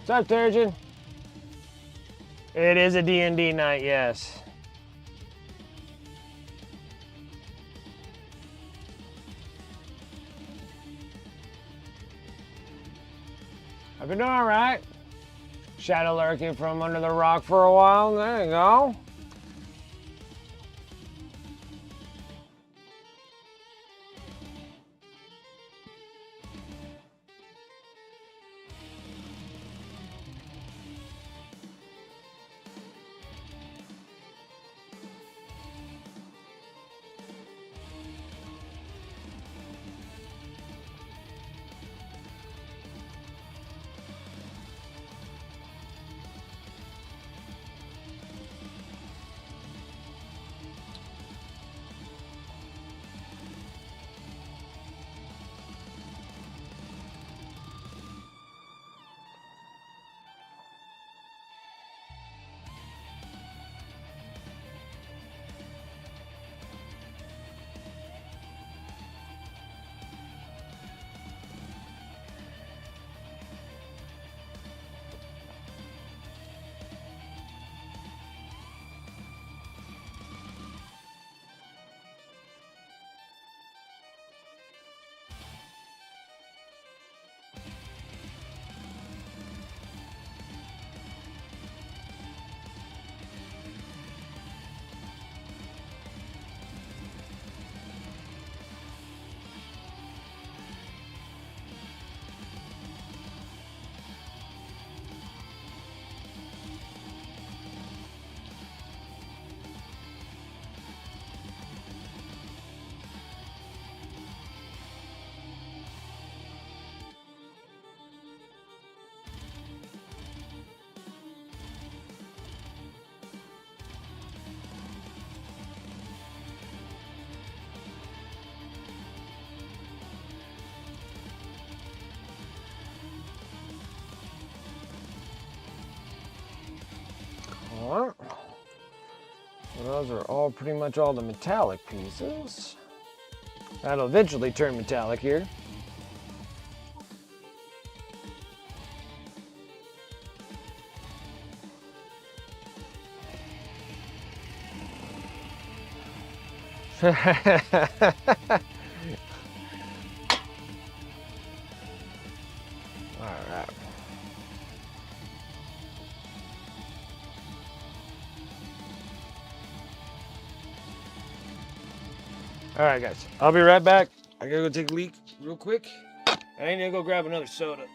What's up, Turgeon? It is a D&D night, yes. I've been doing all right. Shadow lurking from under the rock for a while. There you go. those are all pretty much all the metallic pieces. That'll eventually turn metallic here. All right. All right, guys. I'll be right back. I gotta go take a leak real quick. I need to go grab another soda.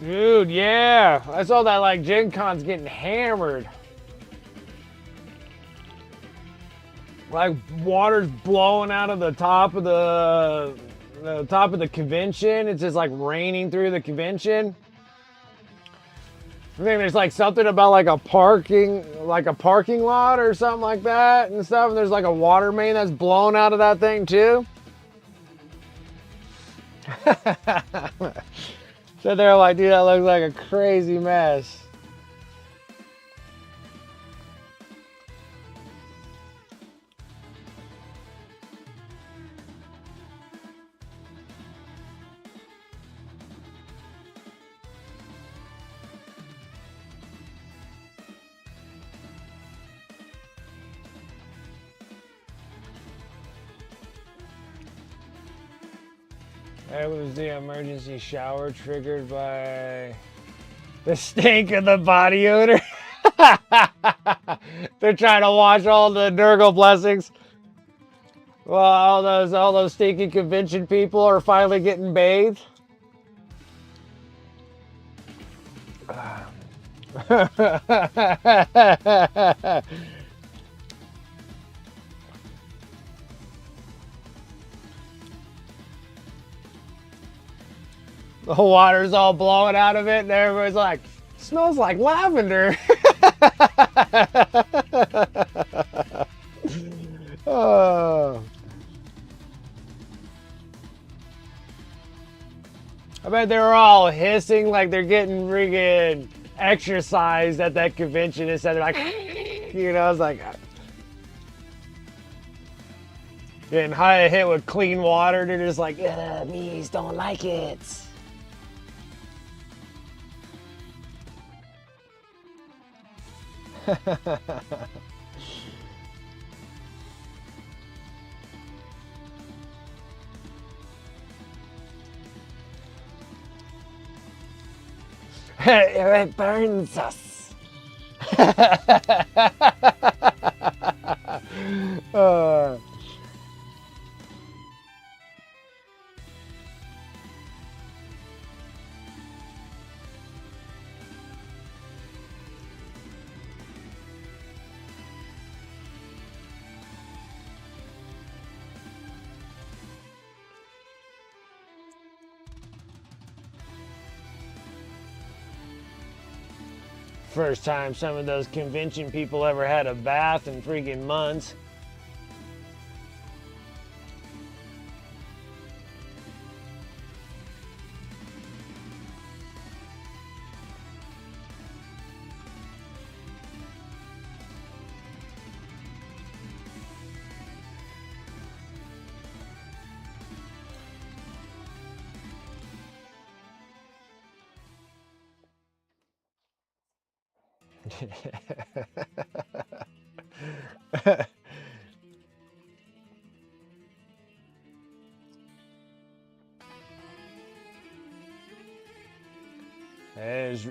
Dude, yeah. I saw that like Gen Con's getting hammered. Like water's blowing out of the top of the convention. It's just like raining through the convention. I think there's like something about like a parking lot or something like that and stuff. And there's like a water main that's blown out of that thing too. So they're like, dude, that looks like a crazy mess. That was the emergency shower triggered by the stink of the body odor. They're trying to wash all the Nurgle blessings. Well, all those stinky convention people are finally getting bathed. The water's all blowing out of it, and everybody's like, smells like lavender. Oh. I bet they were all hissing like they're getting freaking exercised at that convention instead of like, you know, it's like getting hit with clean water. They're just like, me's don't like it. It burns us. First time some of those convention people ever had a bath in freaking months.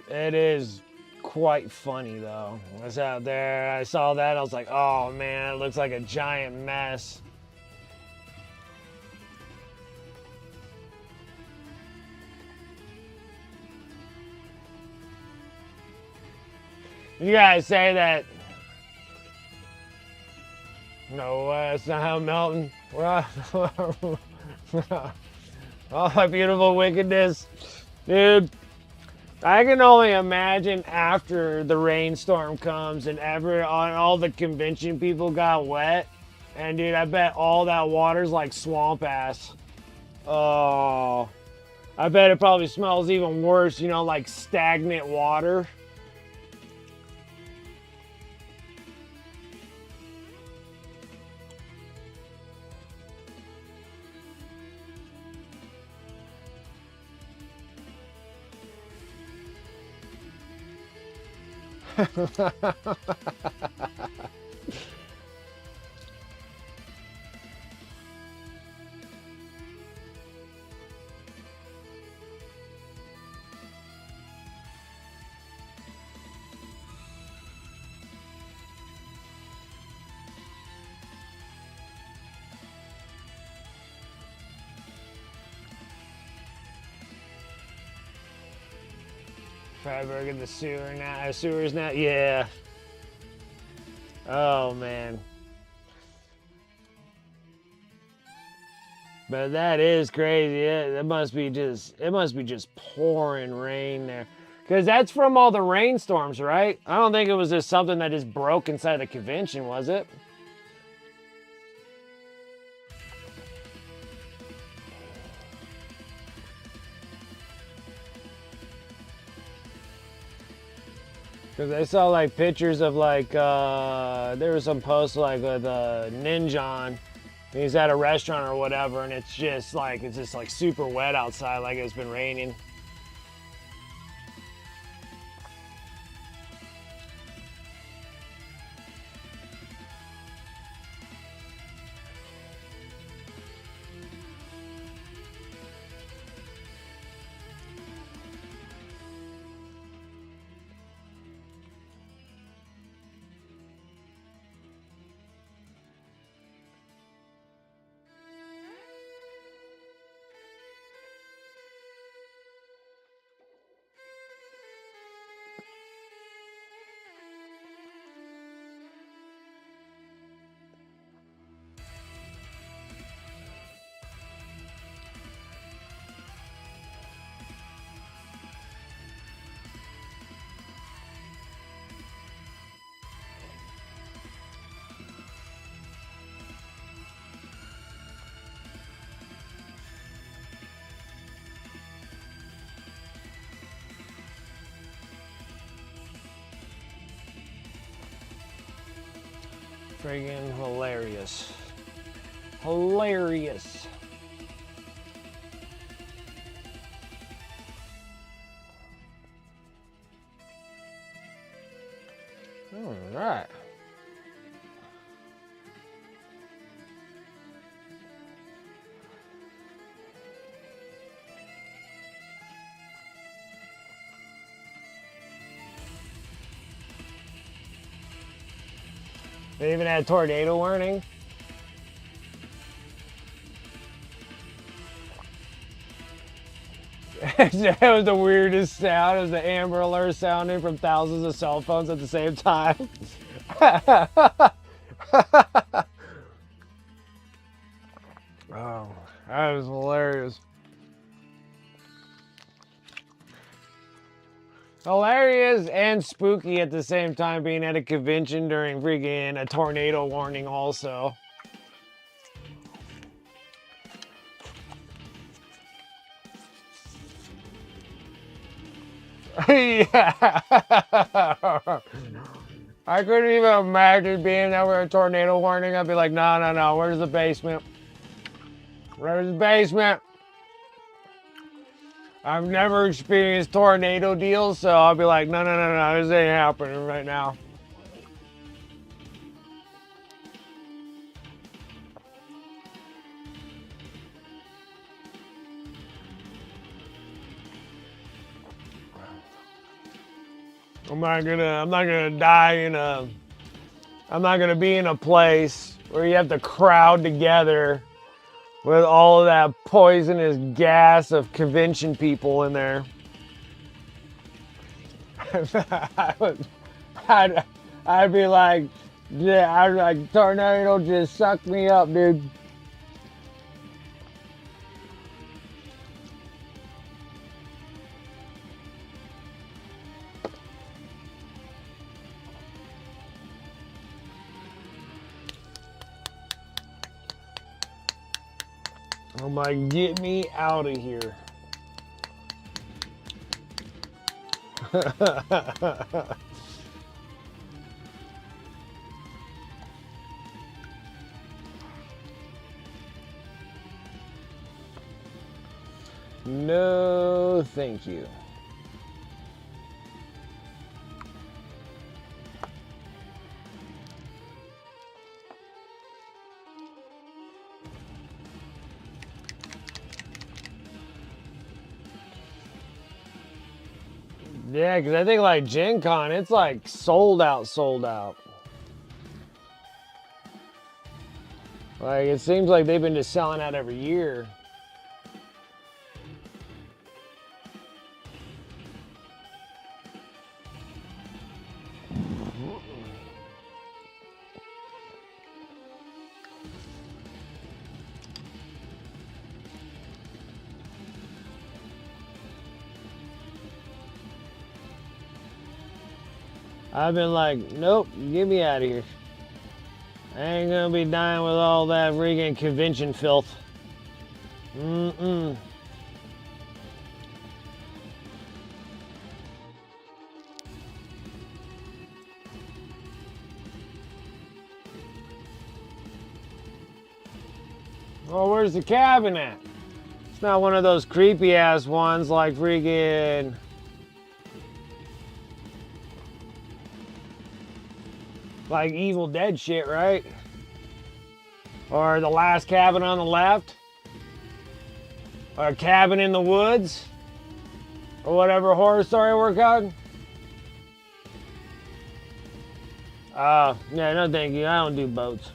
It is quite funny though. I was out there, I saw that, I was like, oh man, it looks like a giant mess. You guys say that. No, it's not how I'm melting. Oh, my beautiful wickedness. Dude, I can only imagine after the rainstorm comes and all the convention people got wet. And dude, I bet all that water's like swamp ass. Oh, I bet it probably smells even worse, you know, like stagnant water. Freiburg in the sewers now, yeah. Oh man. But that is crazy. It must be just pouring rain there. Because that's from all the rainstorms, right? I don't think it was just something that just broke inside the convention, was it? Because I saw like pictures of like, there was some posts like with Ninja. He's at a restaurant or whatever, and it's just like super wet outside, like it's been raining. Friggin' hilarious. Hilarious. All right. They even had tornado warning. That was the weirdest sound. It was the Amber Alert sounding from thousands of cell phones at the same time. Oh, that was hilarious. Hilarious and spooky at the same time, being at a convention during friggin' a tornado warning also. Yeah. I couldn't even imagine being there with a tornado warning. I'd be like, no, no, no, where's the basement? Where's the basement? I've never experienced tornado deals, so I'll be like, no, no, no, no, this ain't happening right now. I'm not gonna die I'm not gonna be in a place where you have to crowd together with all of that poisonous gas of convention people in there. I'd be like, yeah, I'd like, tornado just suck me up, dude. I'm like, get me out of here. No, thank you. Yeah, because I think like Gen Con, it's like sold out, sold out. Like, it seems like they've been just selling out every year. I've been like, nope, get me out of here. I ain't gonna be dying with all that friggin' convention filth. Mm-mm. Oh, where's the cabin at? It's not one of those creepy ass ones like friggin' like Evil Dead shit, right? Or The Last Cabin on the Left? Or A Cabin in the Woods? Or whatever horror story we're calling? Yeah, no thank you. I don't do boats.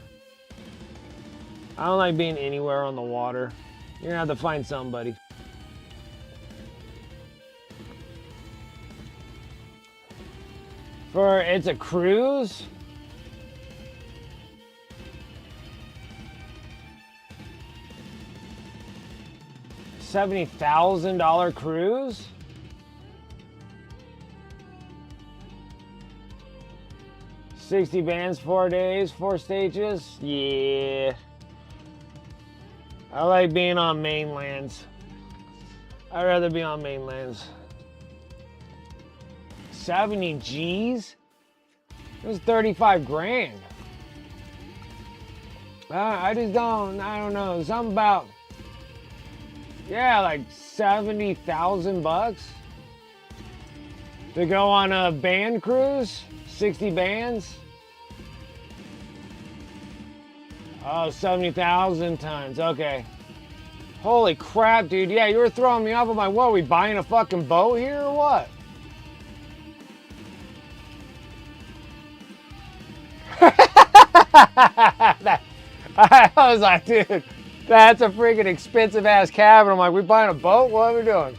I don't like being anywhere on the water. You're gonna have to find somebody. It's a cruise? $70,000 cruise? $60 bands, 4 days, 4 stages? Yeah. I like being on mainlands. I'd rather be on mainlands. 70 G's? It was 35 grand. I don't know. Something about, yeah, like 70,000 bucks to go on a band cruise, 60 bands. Oh, 70,000 tons, okay. Holy crap, dude. Yeah, you were throwing me off. I'm like, what, are we buying a fucking boat here or what? I was like, dude, that's a freaking expensive ass cabin. I'm like, we buying a boat? What are we doing?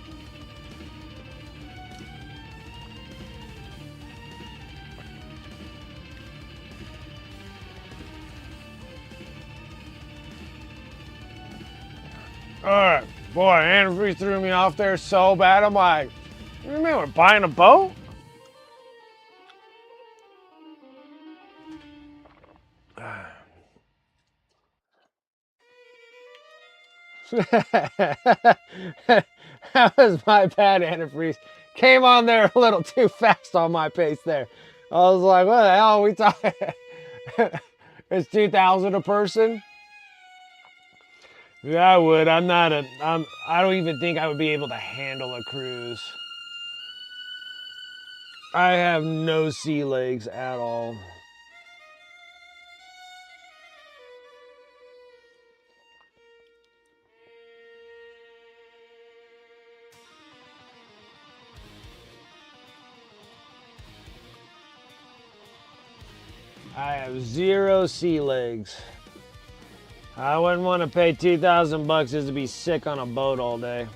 Alright, boy, antifreeze threw me off there so bad. I'm like, what do you mean we're buying a boat? That was my bad, antifreeze. Came on there a little too fast on my pace there. I was like, what the hell are we talking? It's 2,000 a person? Yeah, I would. I don't even think I would be able to handle a cruise. I have no sea legs at all. I have 0 sea legs. I wouldn't want to pay 2,000 bucks just to be sick on a boat all day.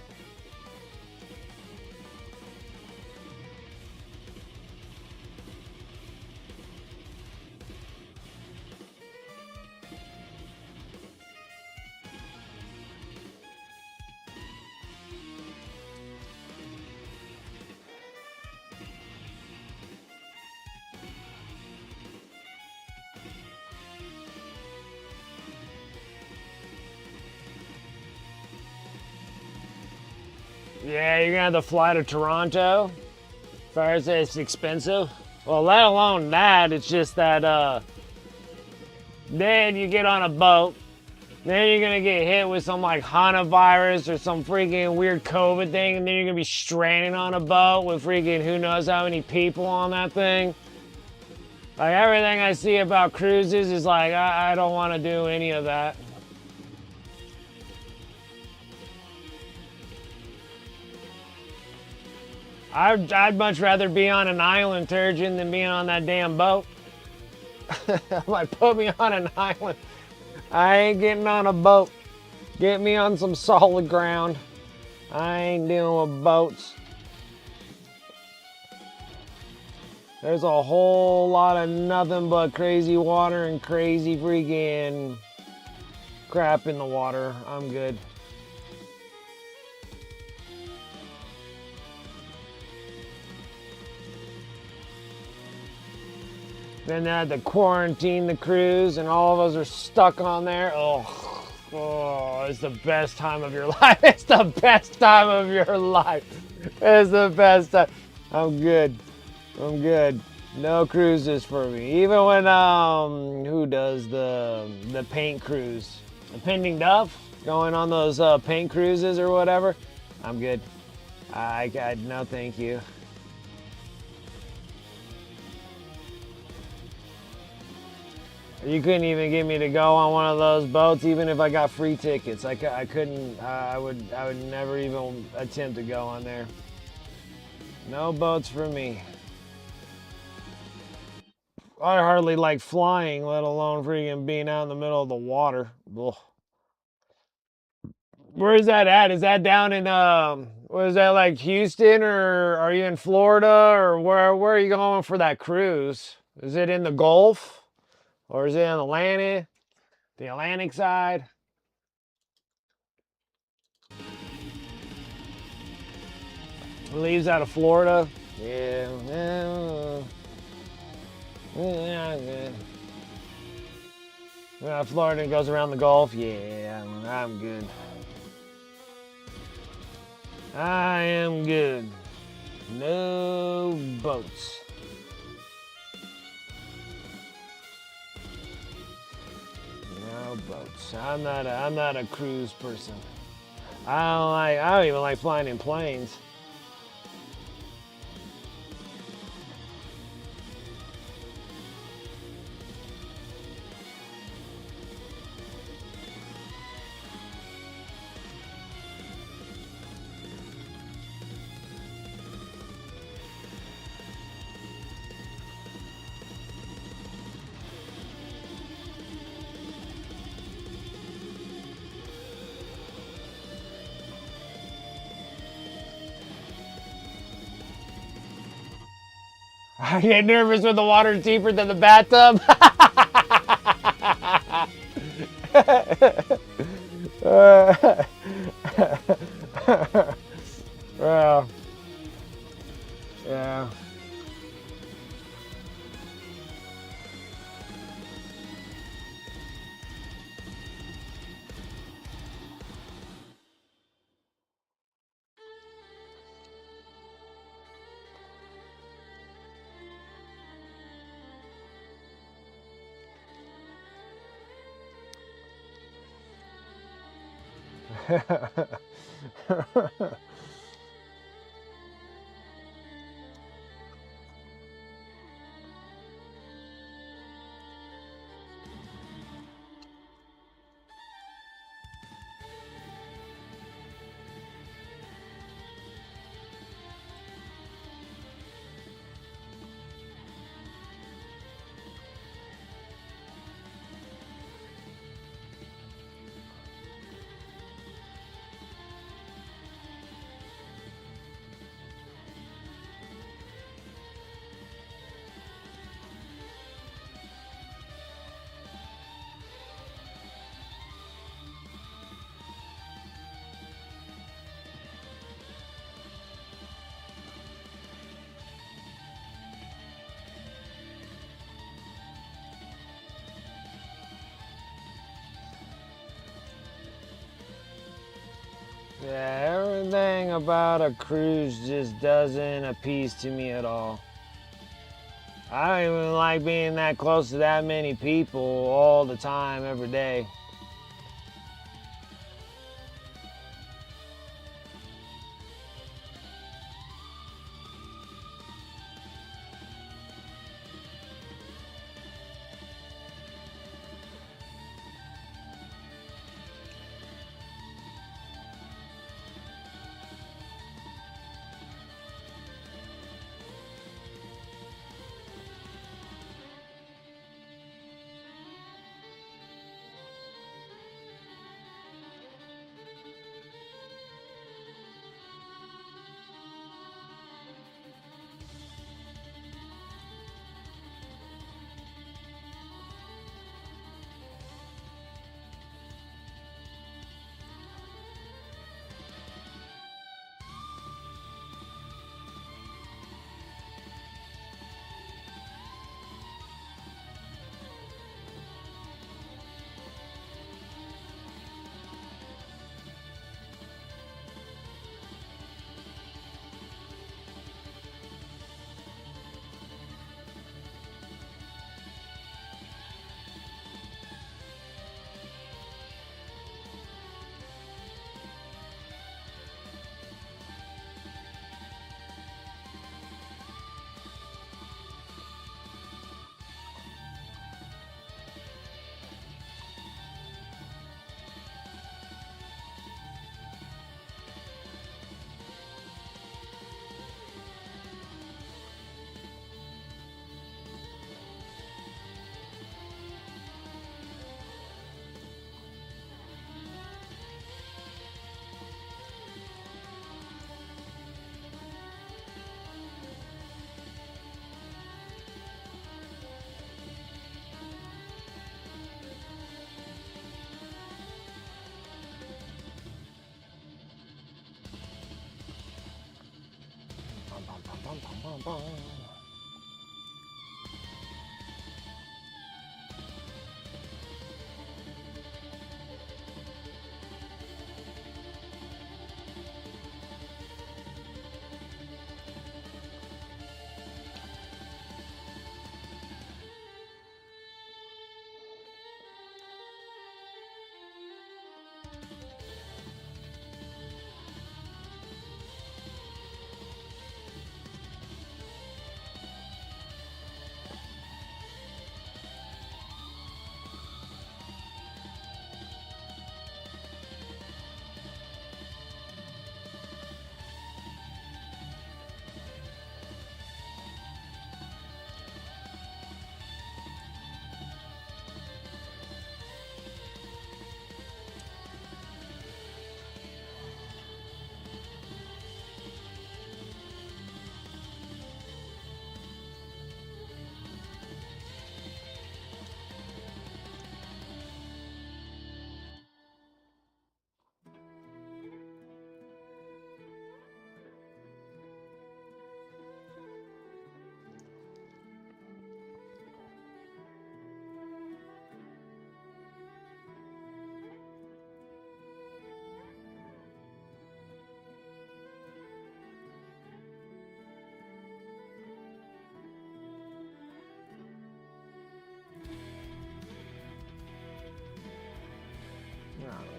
Yeah, you're gonna have to fly to Toronto. First, it's expensive. Well, let alone that, it's just that, then you get on a boat, then you're gonna get hit with some like Hana virus or some freaking weird COVID thing, and then you're gonna be stranded on a boat with freaking who knows how many people on that thing. Like everything I see about cruises is like, I don't want to do any of that. I'd much rather be on an island, Turgeon, than being on that damn boat. Like, put me on an island. I ain't getting on a boat. Get me on some solid ground. I ain't dealing with boats. There's a whole lot of nothing but crazy water and crazy freaking crap in the water. I'm good. Then they had to quarantine the cruise and all of us are stuck on there. Oh, it's the best time of your life. It's the best time of your life. It's the best time. I'm good. I'm good. No cruises for me. Even when, who does the paint cruise? The Pending Duff? Going on those paint cruises or whatever? I'm good. No thank you. You couldn't even get me to go on one of those boats, even if I got free tickets. I couldn't. I would never even attempt to go on there. No boats for me. I hardly like flying, let alone freaking being out in the middle of the water. Ugh. Where is that at? Is that down in what is that, like Houston, or are you in Florida, or where are you going for that cruise? Is it in the Gulf? Or is it in Atlantic? The Atlantic side? Leaves out of Florida? Yeah. Yeah, good. Florida goes around the Gulf? Yeah, I'm good. I am good. No boats. No boats. boats. I'm not a cruise person. I don't even like flying in planes. I get nervous when the water's deeper than the bathtub. Well, yeah. Yeah, everything about a cruise just doesn't appease to me at all. I don't even like being that close to that many people all the time, every day. Bum, bum, bum, bum.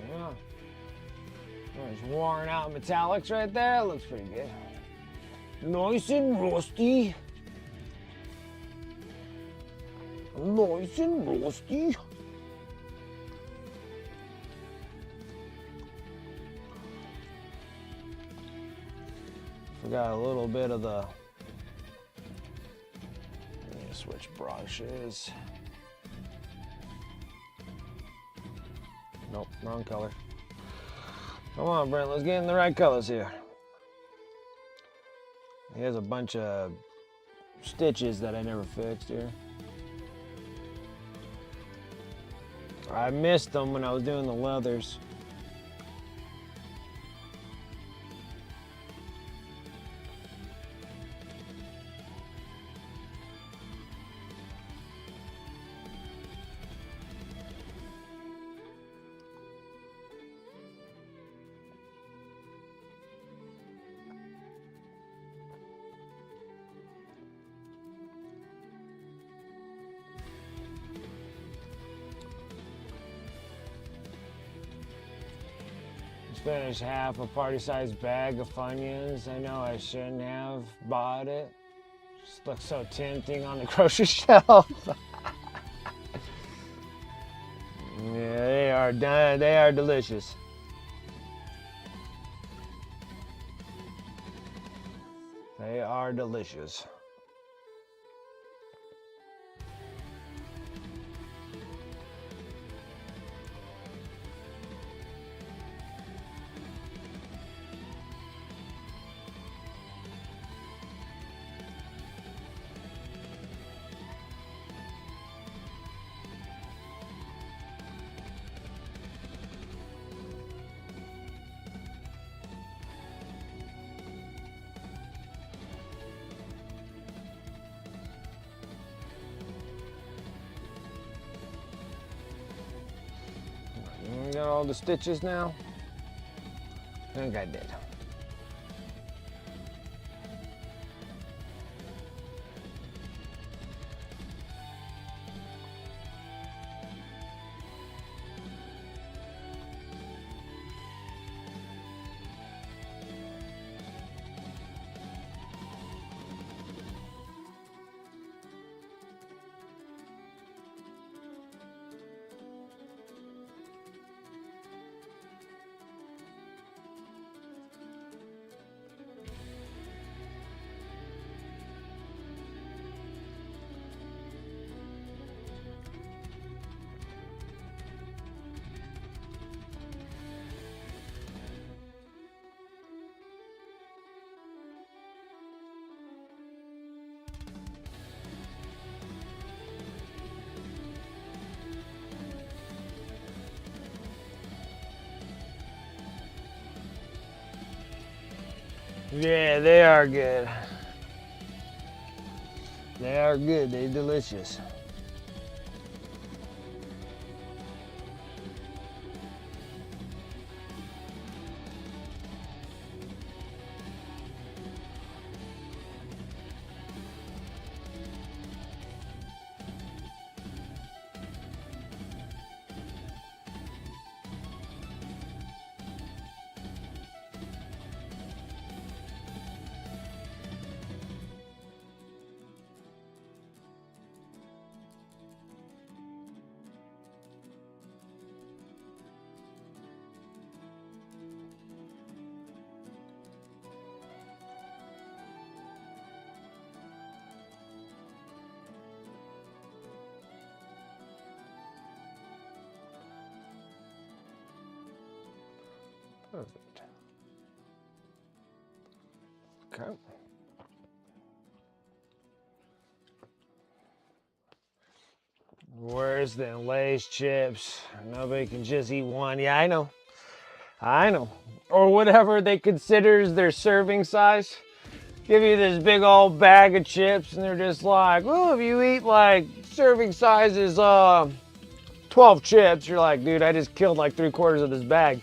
Yeah. Nice worn out metallics right there. Looks pretty good. Nice and rusty. Nice and rusty. Forgot a little bit of the. Let me switch brushes. Nope, wrong color. Come on, Brent, let's get in the right colors here. He has a bunch of stitches that I never fixed here. I missed them when I was doing the leathers. Finished half a party-sized bag of Funyuns. I know I shouldn't have bought it. Just looks so tempting on the grocery shelf. Yeah, they are done. They are delicious. They are delicious. Got all the stitches now? I think I did. Yeah, they are good. They are good. They're delicious. Perfect. Okay. Where's the Lay's chips? Nobody can just eat one. Yeah, I know. I know. Or whatever they consider as their serving size. Give you this big old bag of chips and they're just like, well, if you eat like serving size is 12 chips, you're like, dude, I just killed like 3/4 of this bag.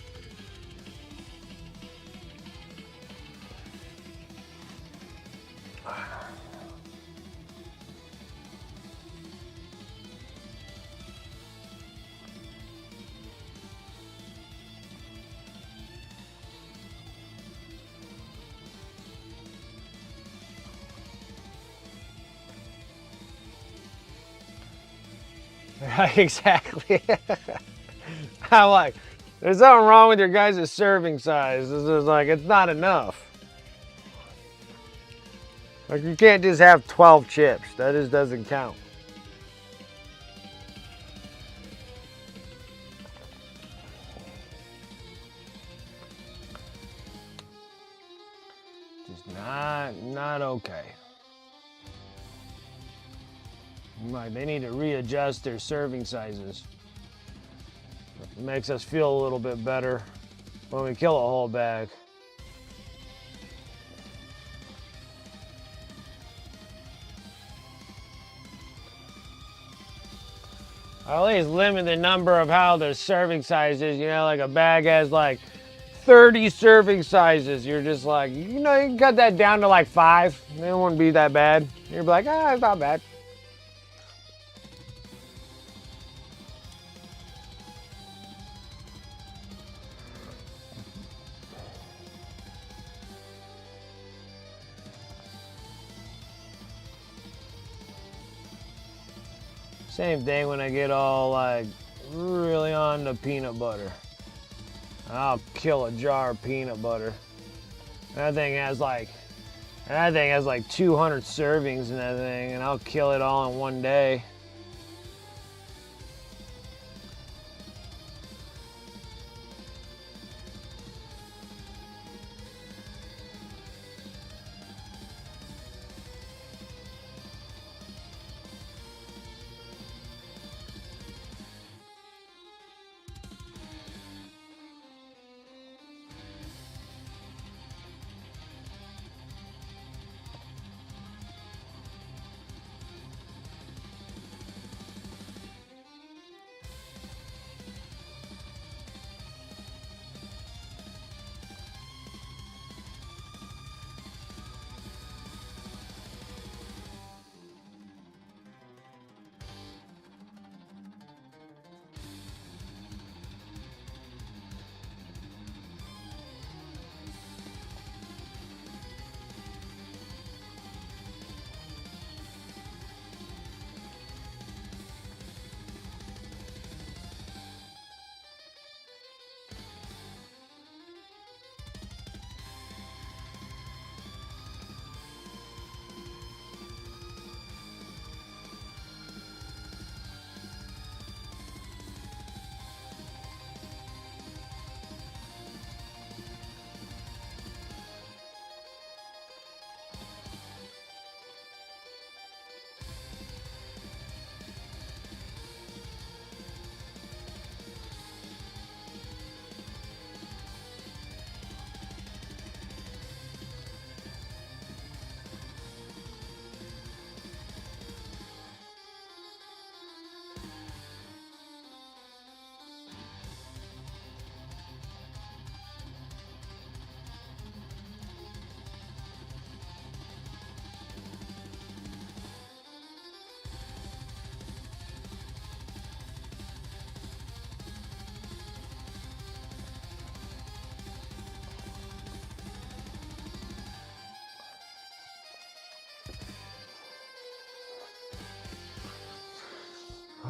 Exactly. I'm like, there's something wrong with your guys' serving size. It's just like, it's not enough. Like, you can't just have 12 chips. That just doesn't count. Just not okay. Like, they need to readjust their serving sizes. It makes us feel a little bit better when we kill a whole bag. At least limit the number of how the serving sizes, you know, like a bag has like 30 serving sizes. You're just like, you know, you can cut that down to like 5. It wouldn't be that bad. You'd be like, ah, it's not bad. Same thing when I get all like really on the peanut butter. I'll kill a jar of peanut butter. That thing has like 200 servings in that thing, and I'll kill it all in one day.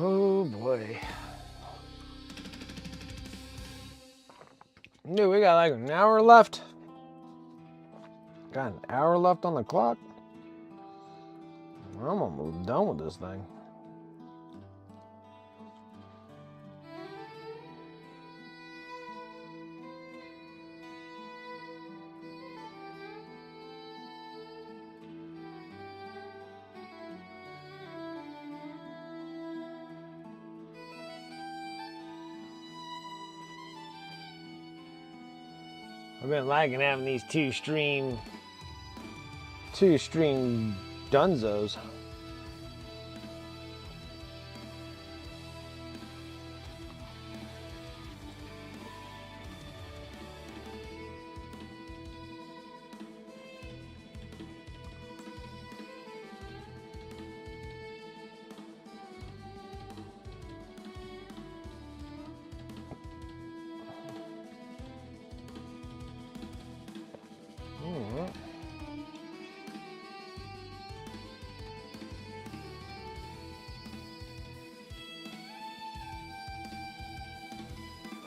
Oh boy. Dude, we got like an hour left. Got an hour left on the clock. I'm almost done with this thing. I've been liking having these two-stream dunzos.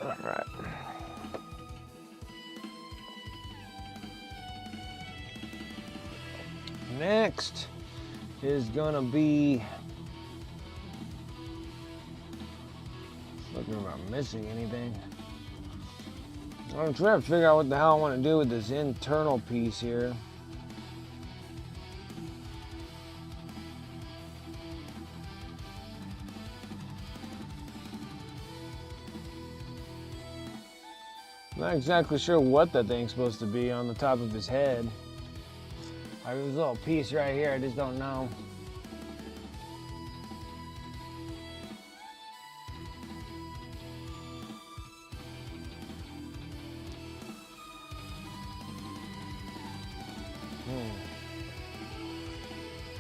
All right. Next is gonna be looking if I'm missing anything. I'm trying to figure out what the hell I want to do with this internal piece here. Not exactly sure what that thing's supposed to be on the top of his head. Like this little piece right here, I just don't know.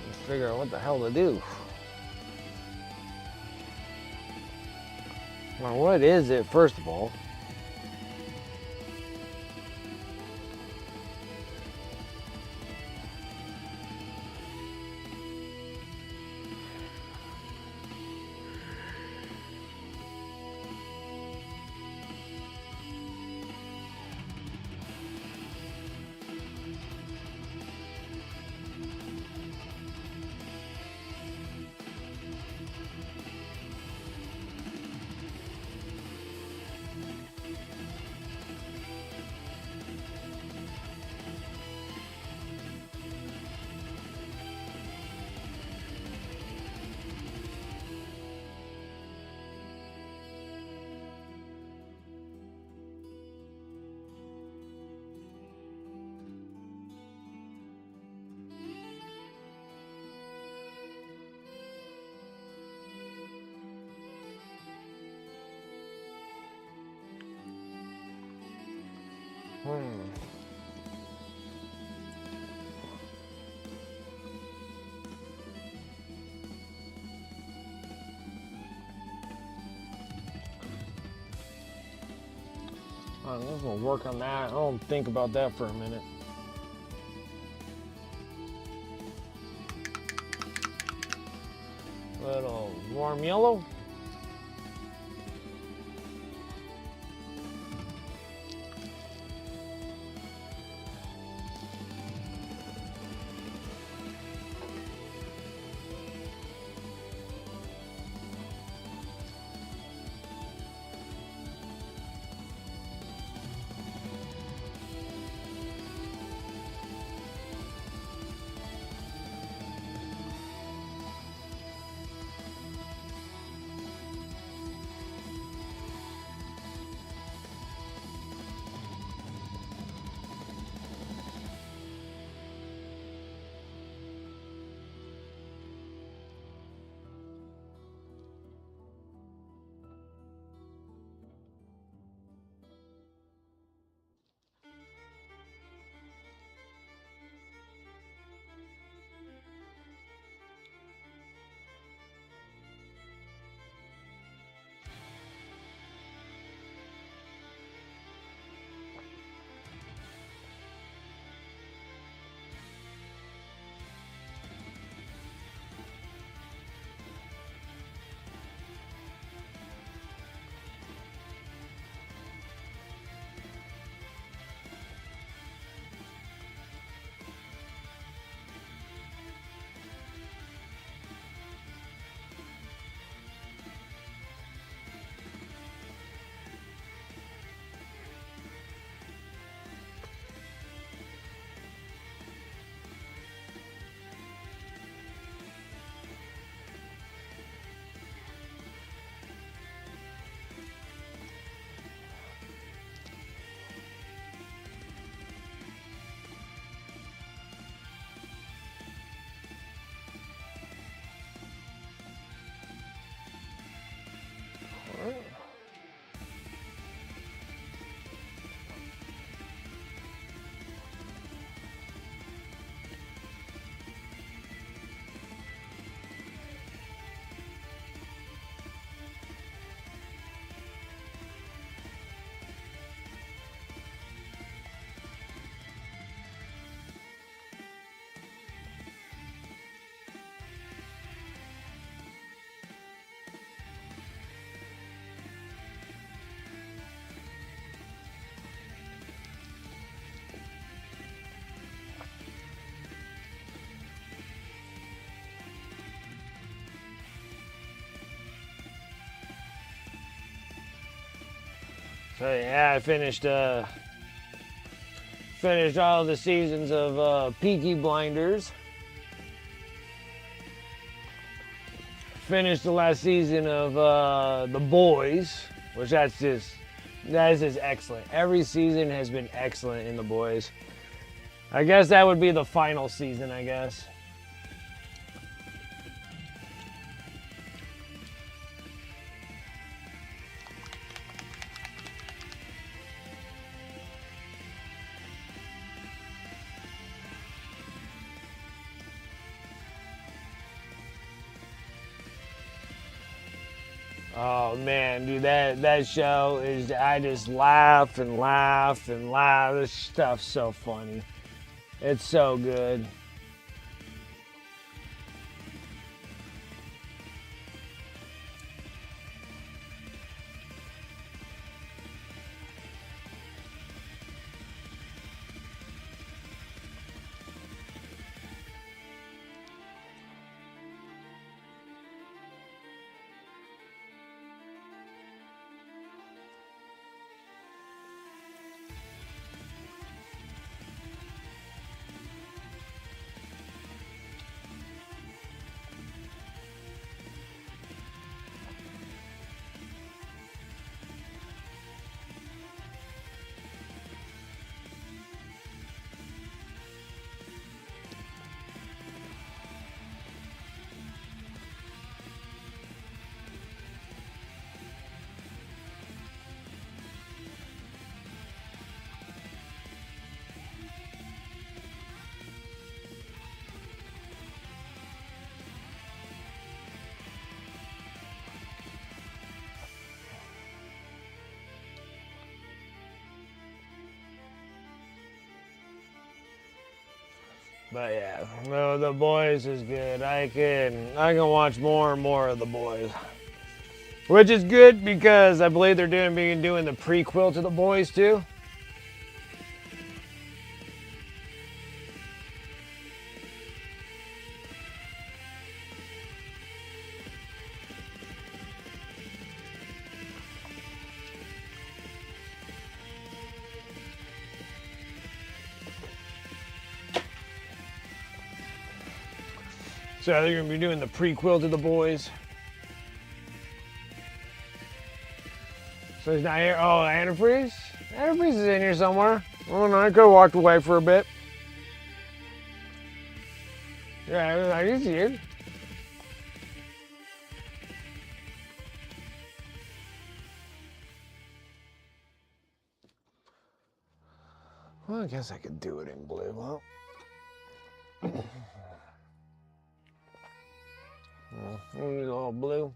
Let's figure out what the hell to do. Well, what is it, first of all? I'm just gonna work on that. I'll think about that for a minute. Little warm yellow. So yeah, I finished all the seasons of Peaky Blinders. Finished the last season of The Boys, which that is just excellent. Every season has been excellent in The Boys. I guess that would be the final season, I guess. Oh man, dude, that show is, I just laugh and laugh and laugh. This stuff's so funny. It's so good. But yeah, no, The Boys is good. I can watch more and more of The Boys, which is good because I believe they're doing the prequel to The Boys too. So they're gonna be doing the prequel to The Boys. So he's not here. Oh, antifreeze? Antifreeze is in here somewhere. Oh no, I could have walked away for a bit. Yeah, I can see it. Well, I guess I could do it in blue. Well, we'll do all blue.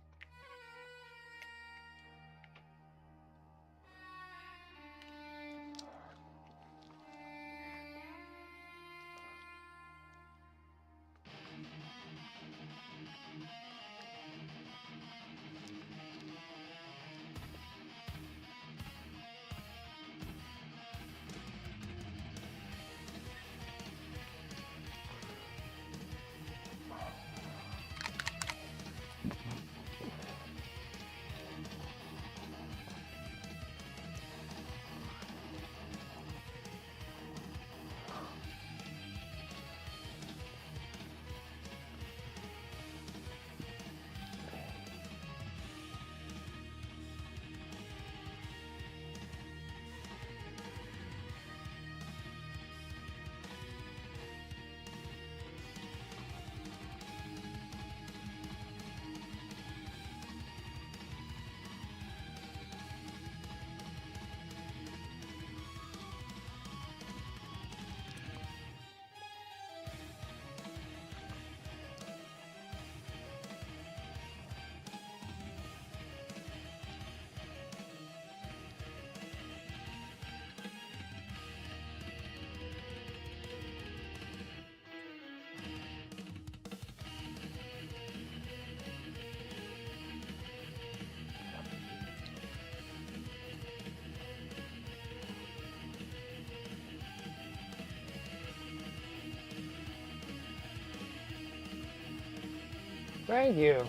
Thank you.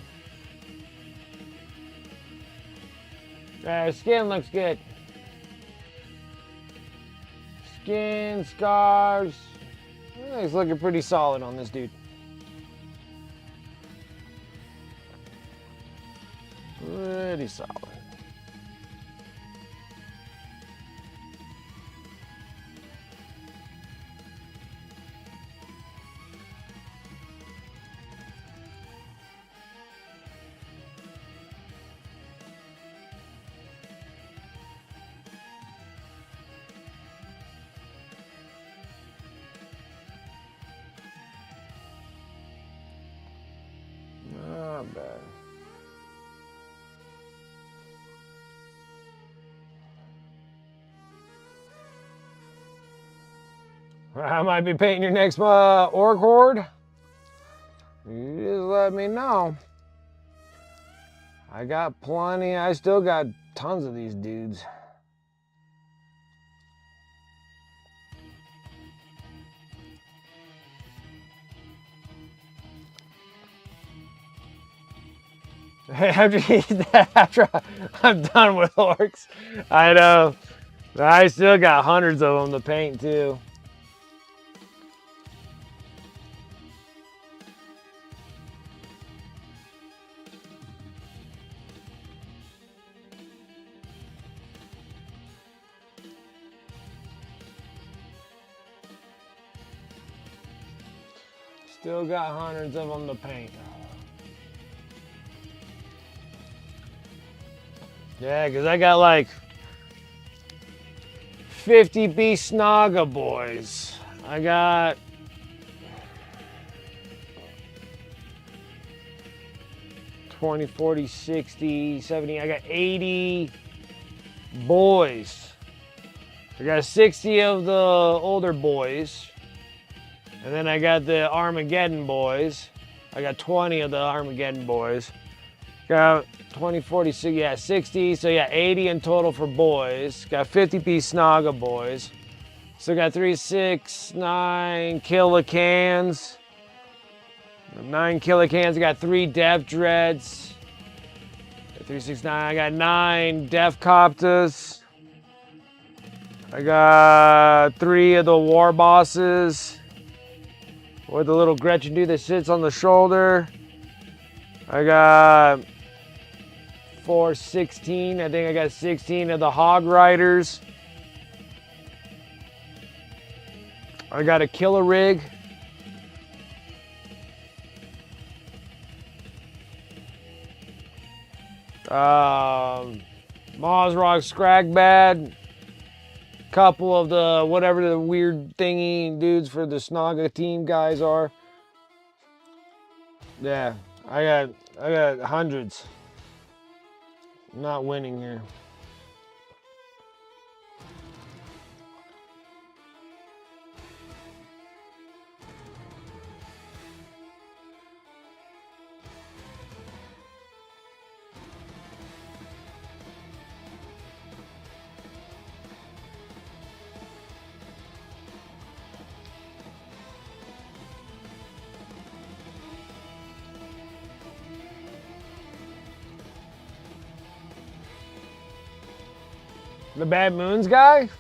Skin looks good. Skin, scars. It's looking pretty solid on this dude. Pretty solid. Not bad. I might be painting your next orc horde. You just let me know. I got plenty. I still got tons of these dudes. After I'm done with orcs, I know. I still got hundreds of them to paint too. Still got hundreds of them to paint. Yeah, because I got like 50 beast Naga boys. I got 20, 40, 60, 70. I got 80 boys. I got 60 of the older boys. And then I got the Armageddon boys. I got 20 of the Armageddon boys. Got 20, 40, 60, yeah, 60. So yeah, 80 in total for boys. Got 50-piece Naga boys. So got 3, 6, 9 Killicans. 9 Killicans. I got 3 Death Dreads. 3, 6, 9. I got 9 Death Coptas. I got 3 of the War Bosses. With the little Gretchen dude that sits on the shoulder. I got 4, 16. I think I got 16 of the Hog Riders. I got a Killer Rig. Mozrog Scragbad. Couple of the whatever the weird thingy dudes for the Snaga team guys are. Yeah, I got hundreds. I'm not winning here. The Bad Moons guy?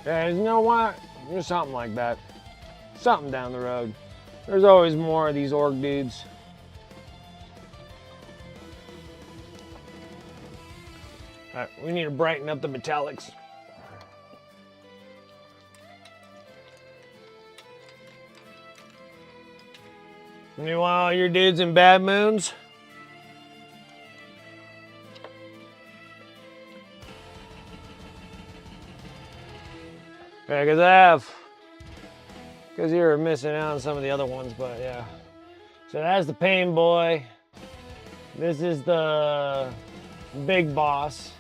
Yeah, you know what? There's something like that. Something down the road. There's always more of these orc dudes. Alright, we need to brighten up the metallics. You want all your dudes in Bad Moons? Yeah, because you were missing out on some of the other ones, but yeah. So that's the Pain Boy. This is the Big Boss.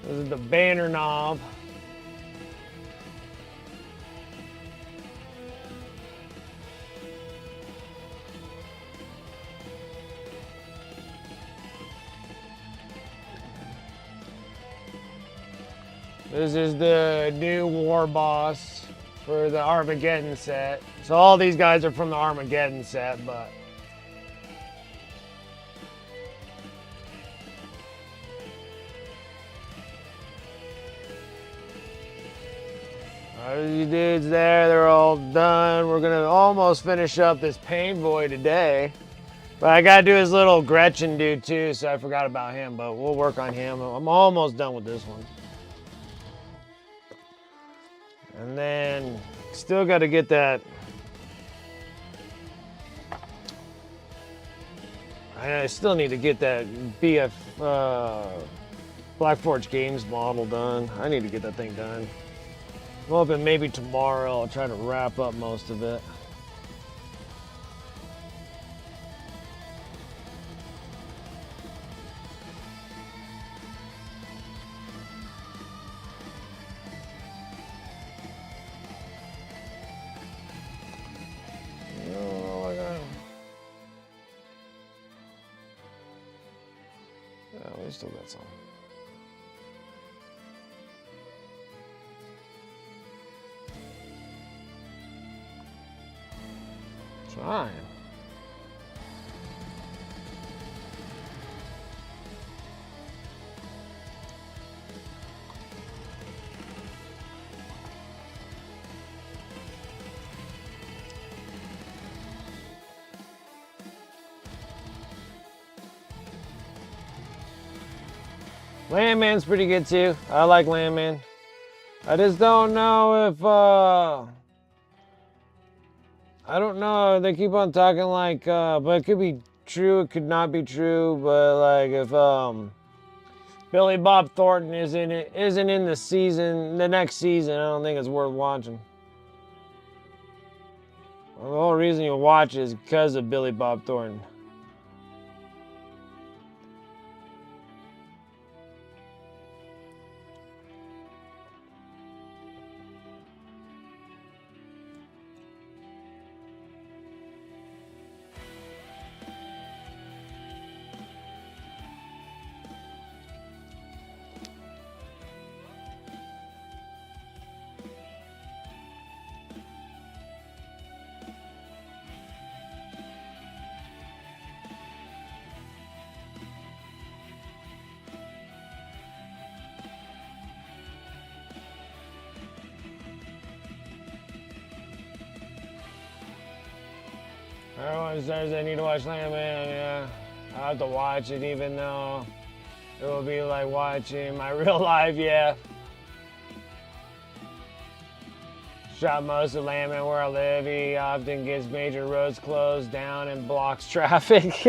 This is the Banner Knob. This is the new War Boss for the Armageddon set. So all these guys are from the Armageddon set, but You dudes there, they're all done. We're gonna almost finish up this Pain Boy today. But I gotta do his little Gretchen dude too, so I forgot about him, but we'll work on him. I'm almost done with this one. And then still gotta get that. I still need to get that BF Black Forge Games model done. I need to get that thing done. I'm hoping maybe tomorrow I'll try to wrap up most of it. Yeah, we still got some. Trying. Landman's pretty good too. I like Landman. I just don't know if I don't know. They keep on talking like but it could be true, it could not be true, but like if Billy Bob Thornton isn't in the next season, I don't think it's worth watching. Well, the whole reason you watch is because of Billy Bob Thornton. Everyone says they need to watch Landman, yeah. I have to watch it even though it will be like watching my real life, yeah. Shot most of Landman where I live. He often gets major roads closed down and blocks traffic.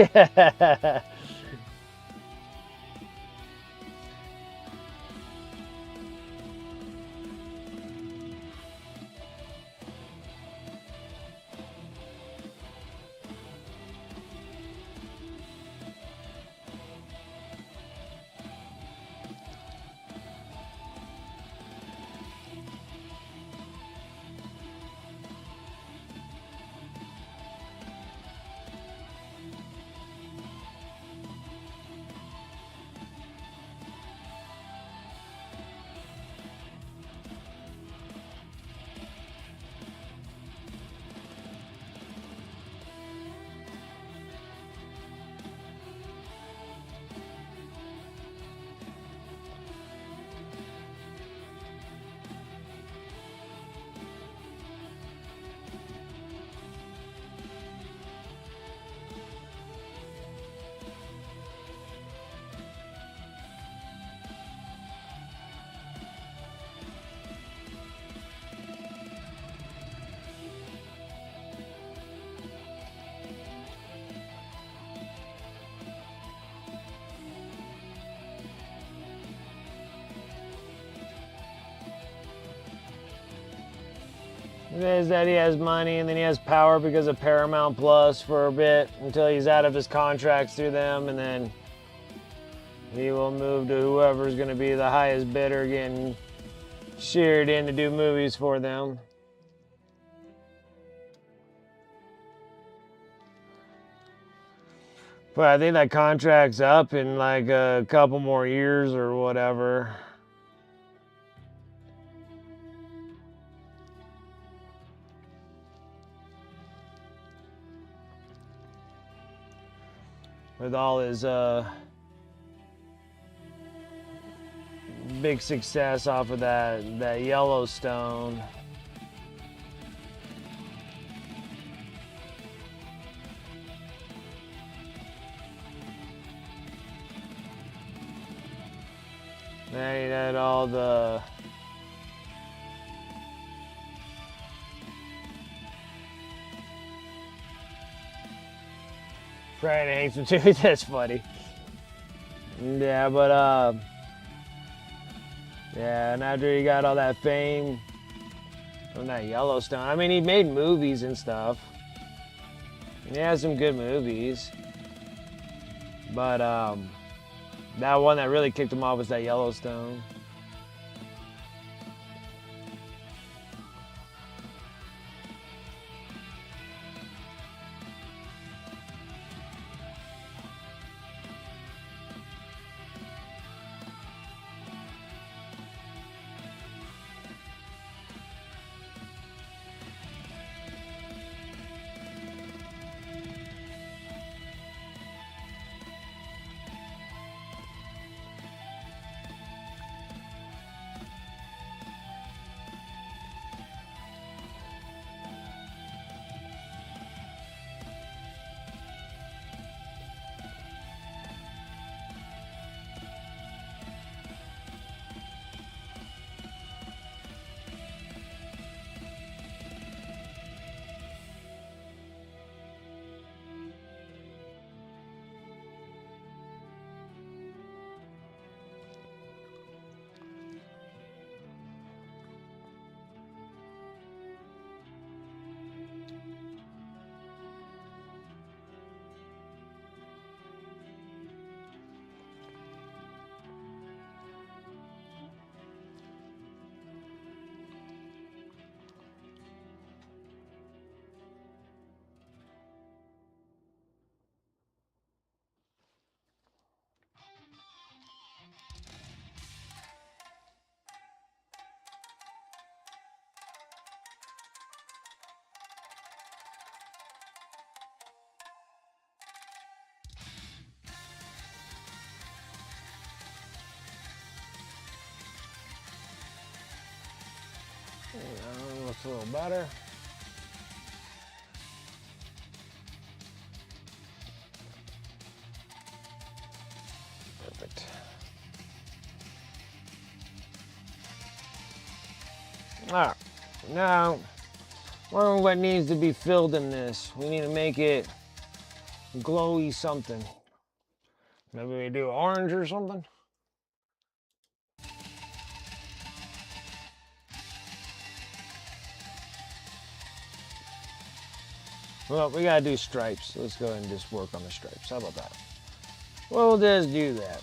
It is that he has money and then he has power because of Paramount Plus for a bit until he's out of his contracts through them, and then he will move to whoever's going to be the highest bidder getting sheared in to do movies for them. But I think that contract's up in like a couple more years or whatever. With all his big success off of that Yellowstone. They had all the Brian hates him too. That's funny. Yeah, but yeah, and after he got all that fame from that Yellowstone, I mean, he made movies and stuff. And he has some good movies. But that one that really kicked him off was that Yellowstone. Looks a little better. Perfect. Alright, now, wonder what needs to be filled in this. We need to make it glowy something. Maybe we do orange or something. Well, we gotta do stripes. Let's go ahead and just work on the stripes. How about that? We'll just do that.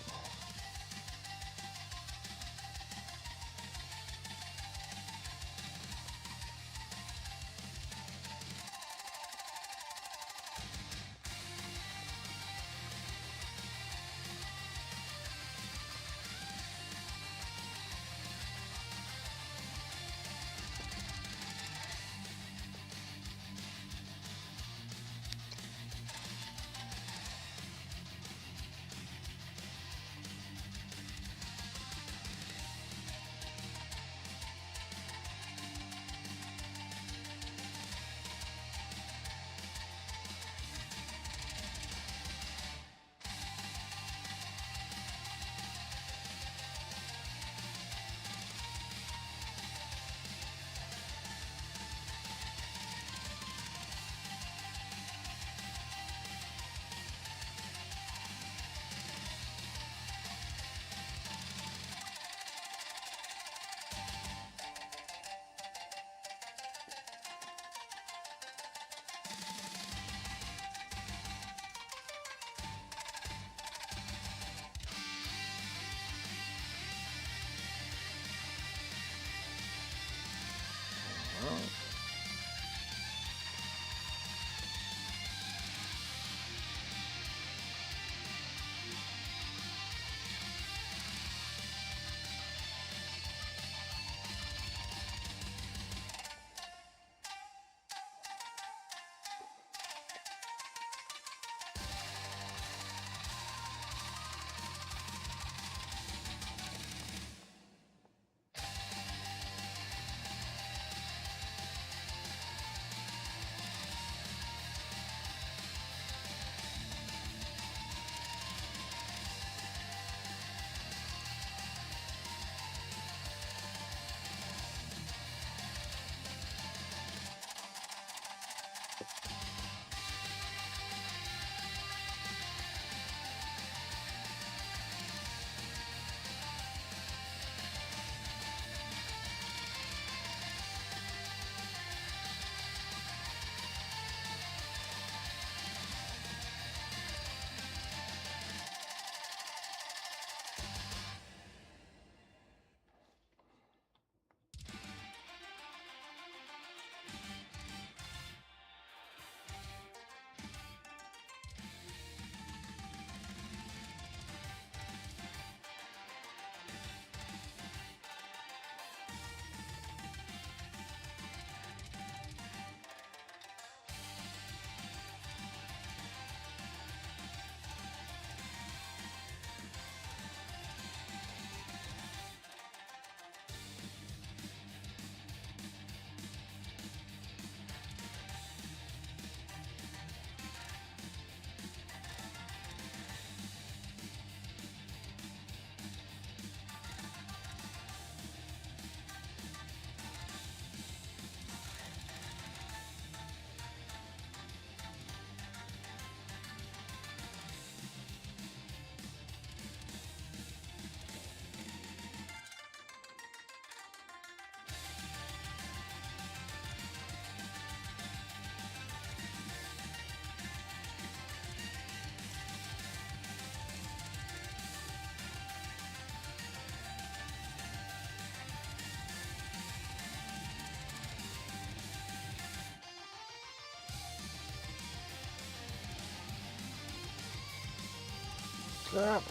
Yep.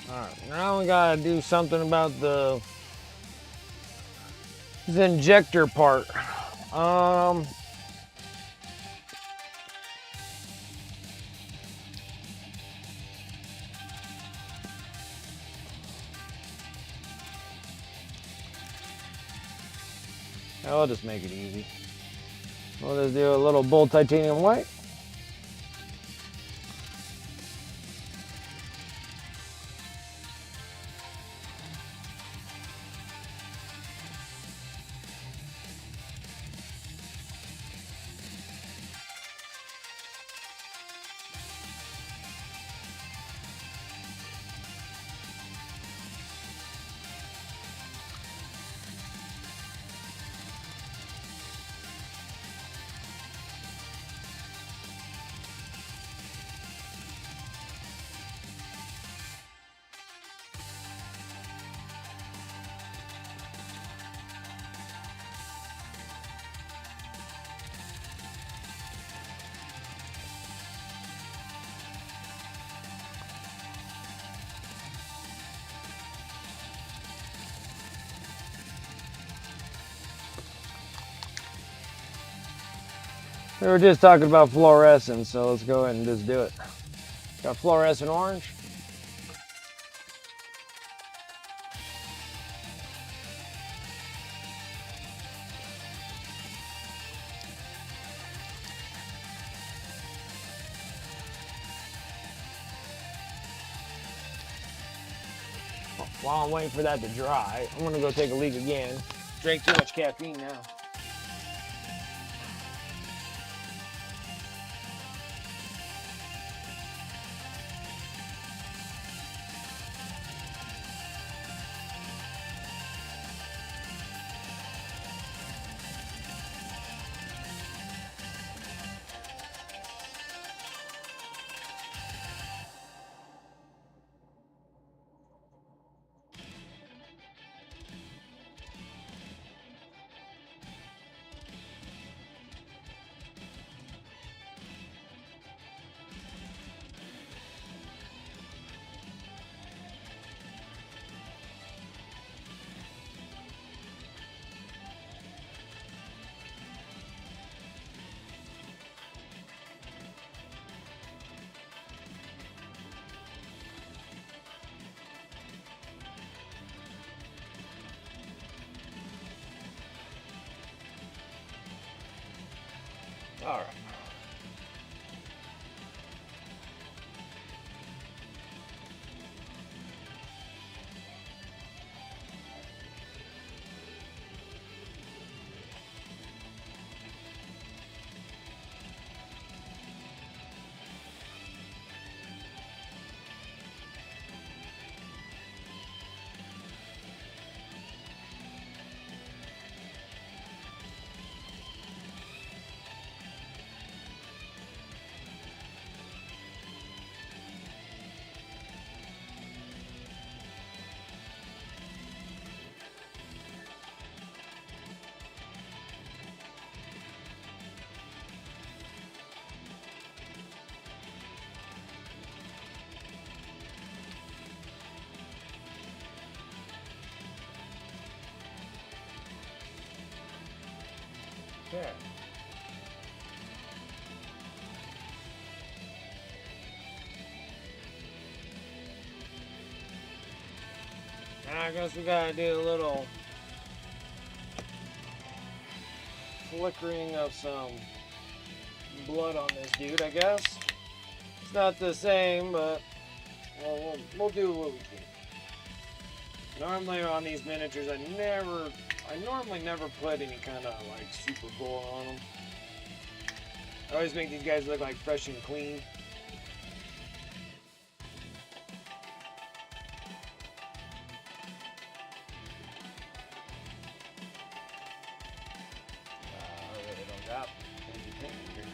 Alright, now we gotta do something about the injector part. I'll just make it easy. We'll just do a little bull titanium white. We were just talking about fluorescence, so let's go ahead and just do it. Got fluorescent orange. While I'm waiting for that to dry, I'm gonna go take a leak again. Drank too much caffeine now. All right. Okay. Now I guess we gotta do a little flickering of some blood on this dude, I guess. It's not the same, but we'll do what we can. Normally on these miniatures, I normally never put any kind of like super gold on them. I always make these guys look like fresh and clean. I really don't got anything here.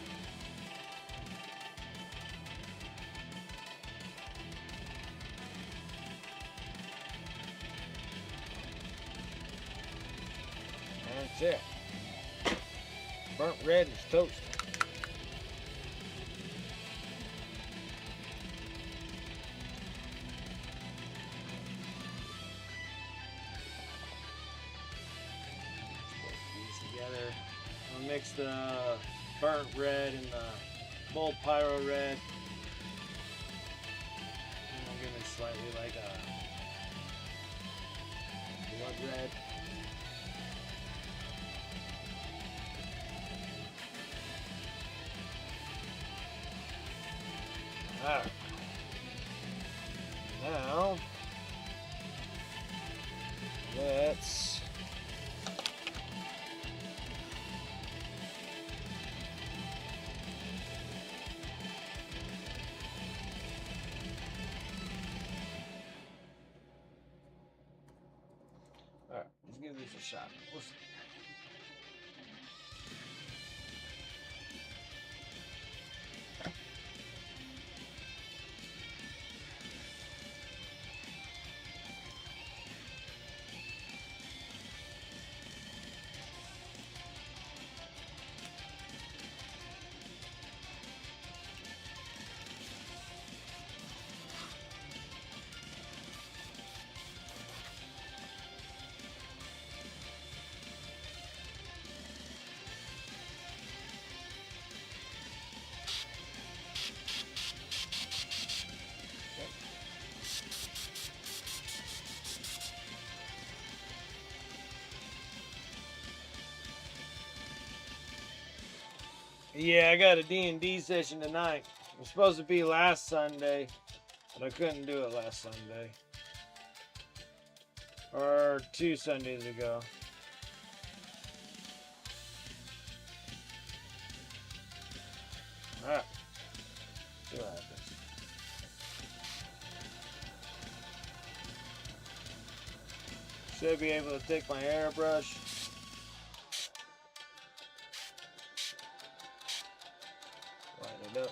That's it. Burnt red is toast. mix the burnt red and the bold pyro red. And I'll give it slightly like a blood red. Alright. Now, let's give this a shot. We'll see. Yeah, I got a D&D session tonight. It was supposed to be last Sunday, but I couldn't do it last Sunday. Or 2 Sundays ago. Alright. See what happens. Should be able to take my airbrush. Light it up.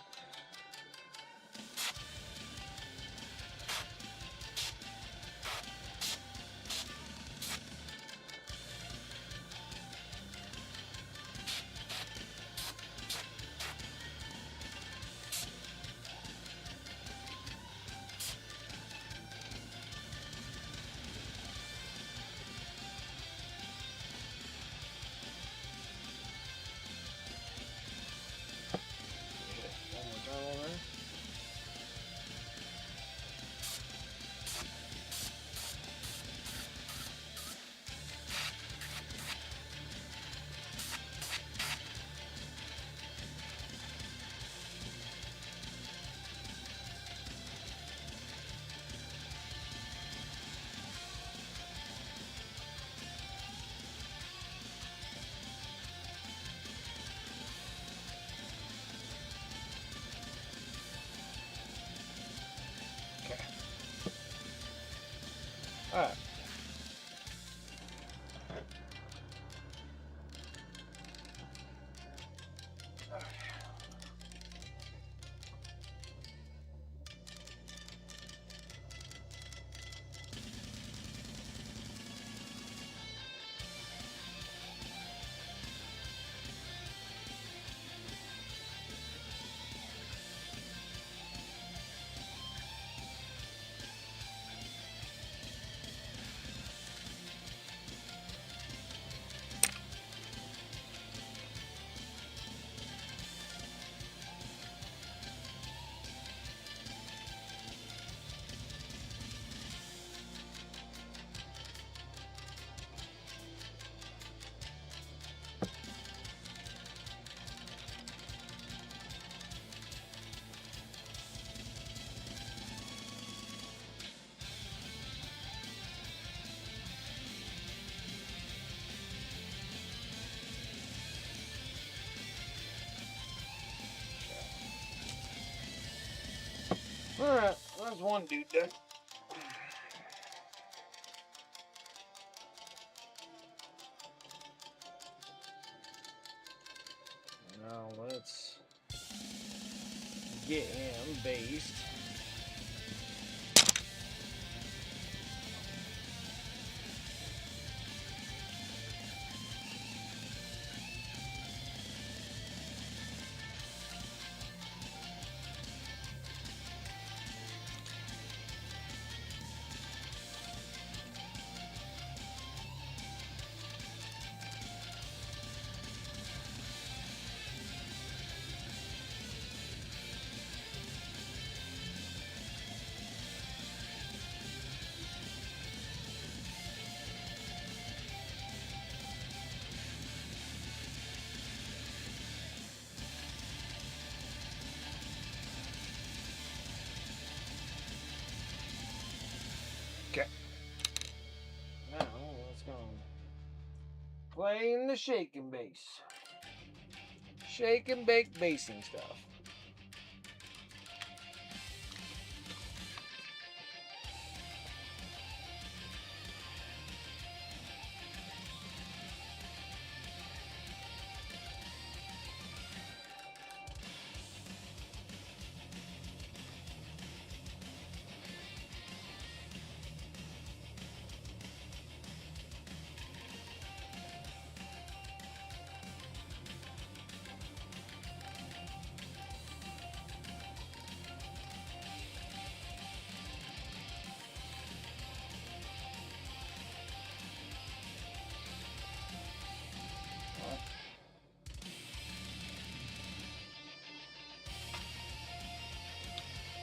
Alright. Alright, that's one dude done. Now let's get him based. playing the shake and bass. Shake and bake basing stuff.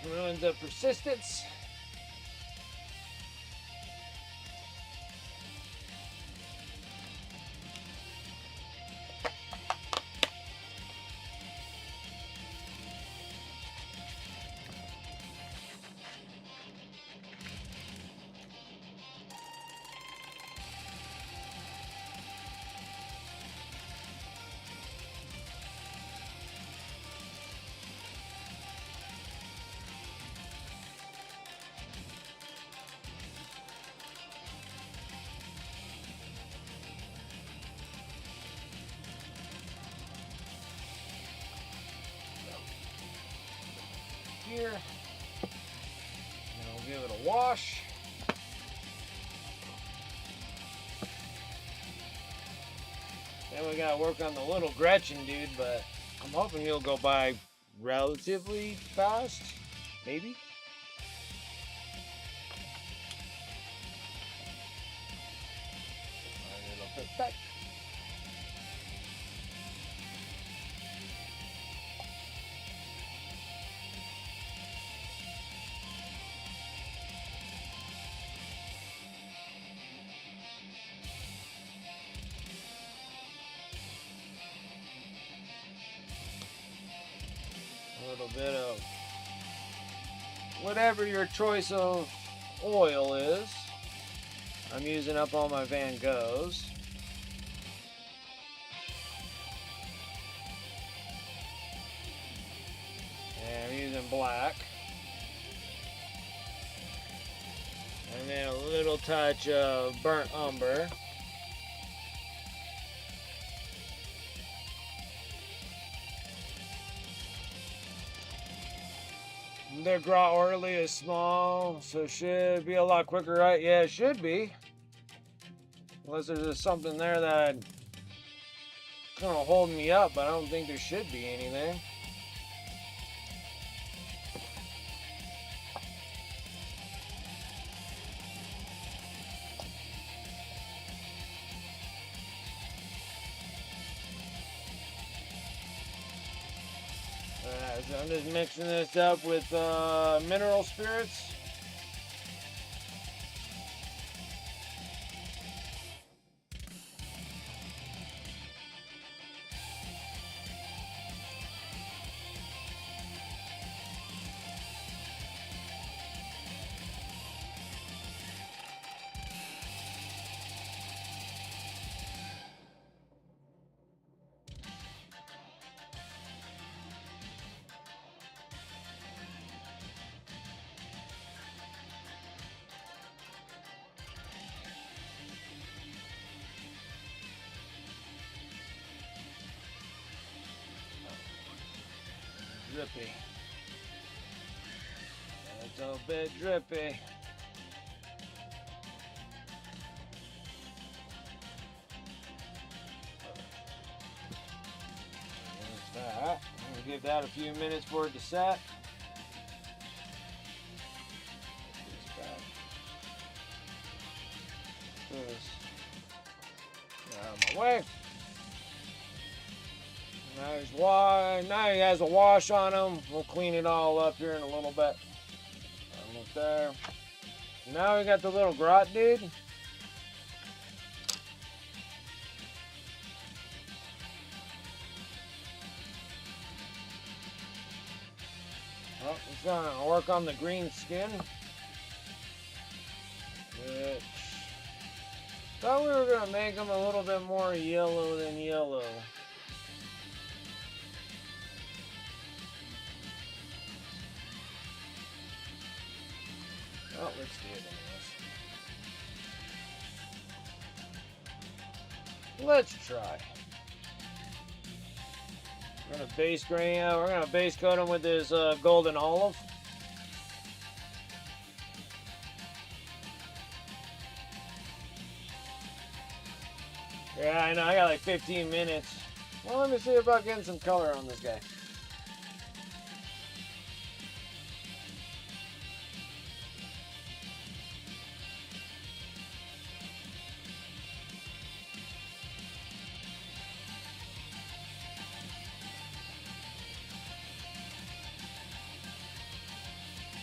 Ruins of persistence. Here, and we'll give it a wash. Then we gotta work on the little Gretchen dude, but I'm hoping he'll go by relatively fast, maybe. A little bit back. A little bit of whatever your choice of oil is. I'm using up all my Van Goghs. And I'm using black. And then a little touch of burnt umber. The Gras Orly is small, so it should be a lot quicker, right? Yeah, it should be. Unless there's just something there that kind of holding me up, but I don't think there should be anything. So I'm just mixing this up with mineral spirits. Drippy. It's a bit drippy. There's that. I'm gonna give that a few minutes for it to set. Out of my way. Now he has a wash on him. We'll clean it all up here in a little bit. Almost there. Now we got the little grot dude. Well, it's gonna work on the green skin, which Thought we were gonna make them a little bit more yellow than yellow. Oh, let's do it anyways. Let's try. We're gonna base grain. We're gonna base coat them with this golden olive. Yeah, I know. I got like 15 minutes. Well, let me see about getting some color on this guy.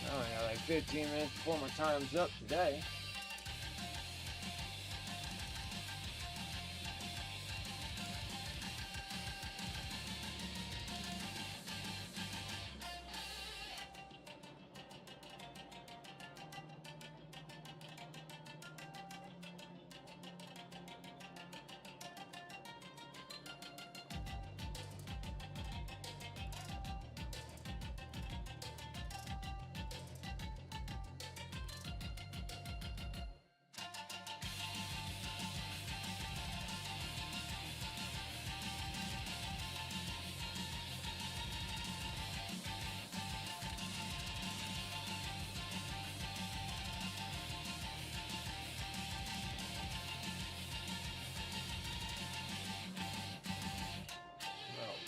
Oh, I got like 15 minutes before my time's up today.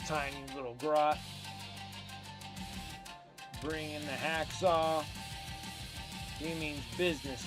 Tiny little grot. Bring in the hacksaw. He means business.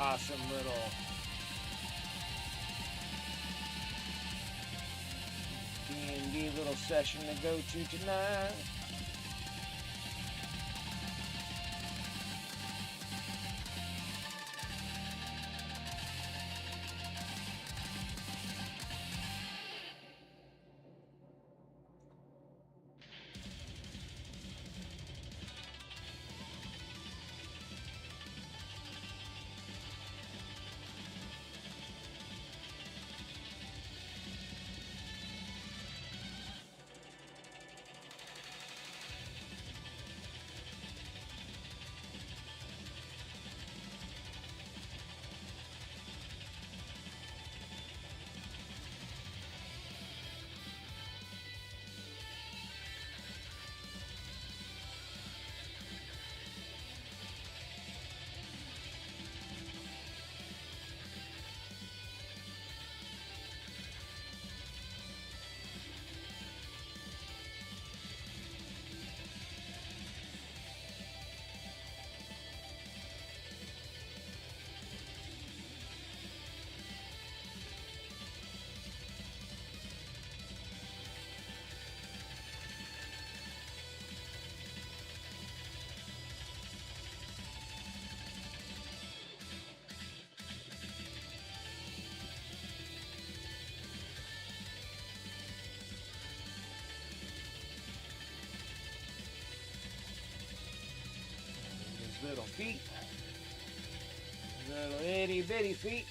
Awesome little D&D little session to go to tonight. Little feet, little itty bitty feet.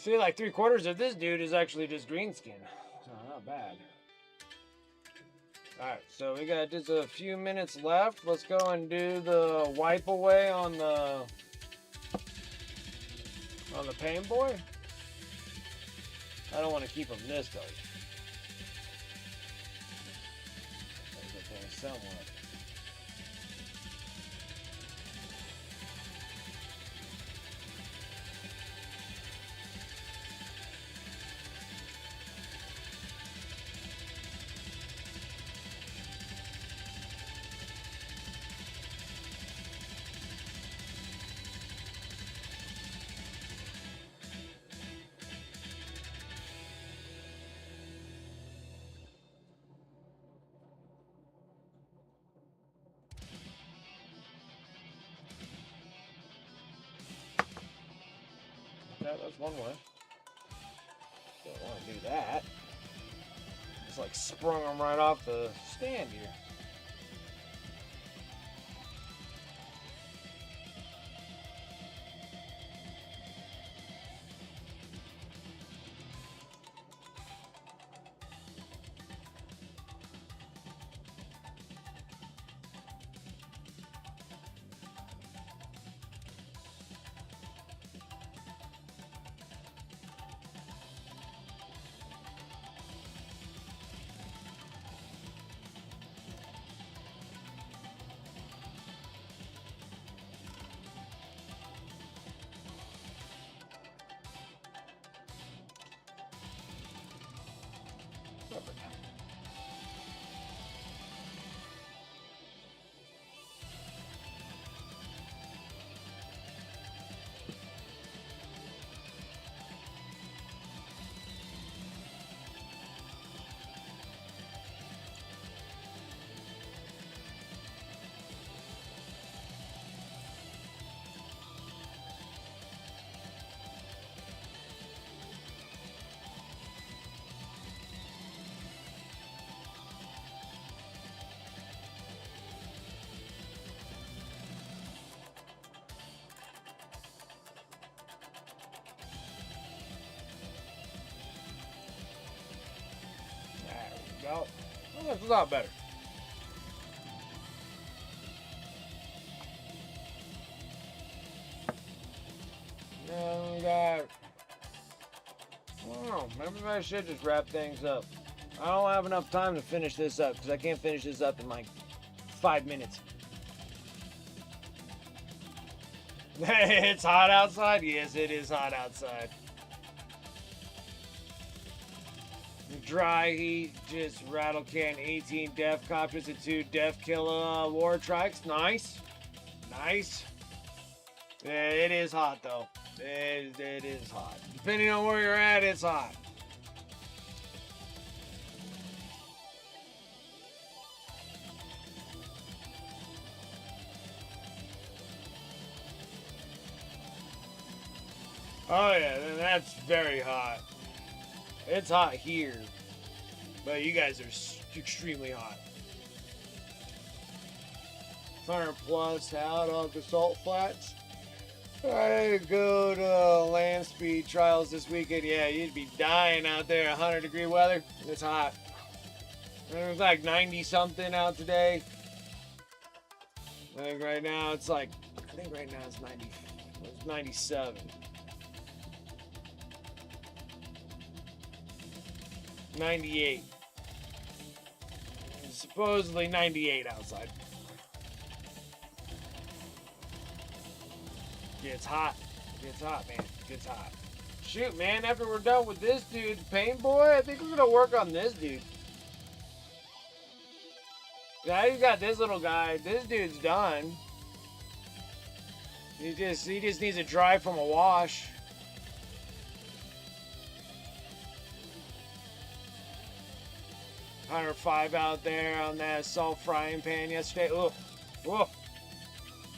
See, like 3/4 of this dude is actually just green skin. So not bad. Alright, so we got just a few minutes left. Let's go and do the wipe away on the Pain Boy. I don't want to keep him this tight. Gotta get there somewhere. Yeah, that's one way. Don't want to do that. It's like sprung them right off the stand here. Well, that's a lot better. Now we got, I don't know, maybe I should just wrap things up. I don't have enough time to finish this up because I can't finish this up in like 5 minutes. It's hot outside? Yes, it is hot outside. Dry heat, just rattle can 18 def copters and 2 def killer war trikes. Nice. Nice. Yeah, it is hot though. It is hot. Depending on where you're at, it's hot. Oh yeah, that's very hot. It's hot here, but you guys are extremely hot. 100 plus out on the salt flats. I go to land speed trials this weekend. Yeah, you'd be dying out there. 100-degree weather. It's hot. It was like 90 something out today. I think right now it's like, I think right now it's 90. It's 97. 98. It's supposedly 98 outside. It's hot. It's hot, man. It's hot. Shoot, man, after we're done with this dude, Pain Boy, I think we're gonna work on this dude. Now you got this little guy. This dude's done. He just needs to dry from a wash. $105 out there on that salt frying pan yesterday. Ugh. Whoa.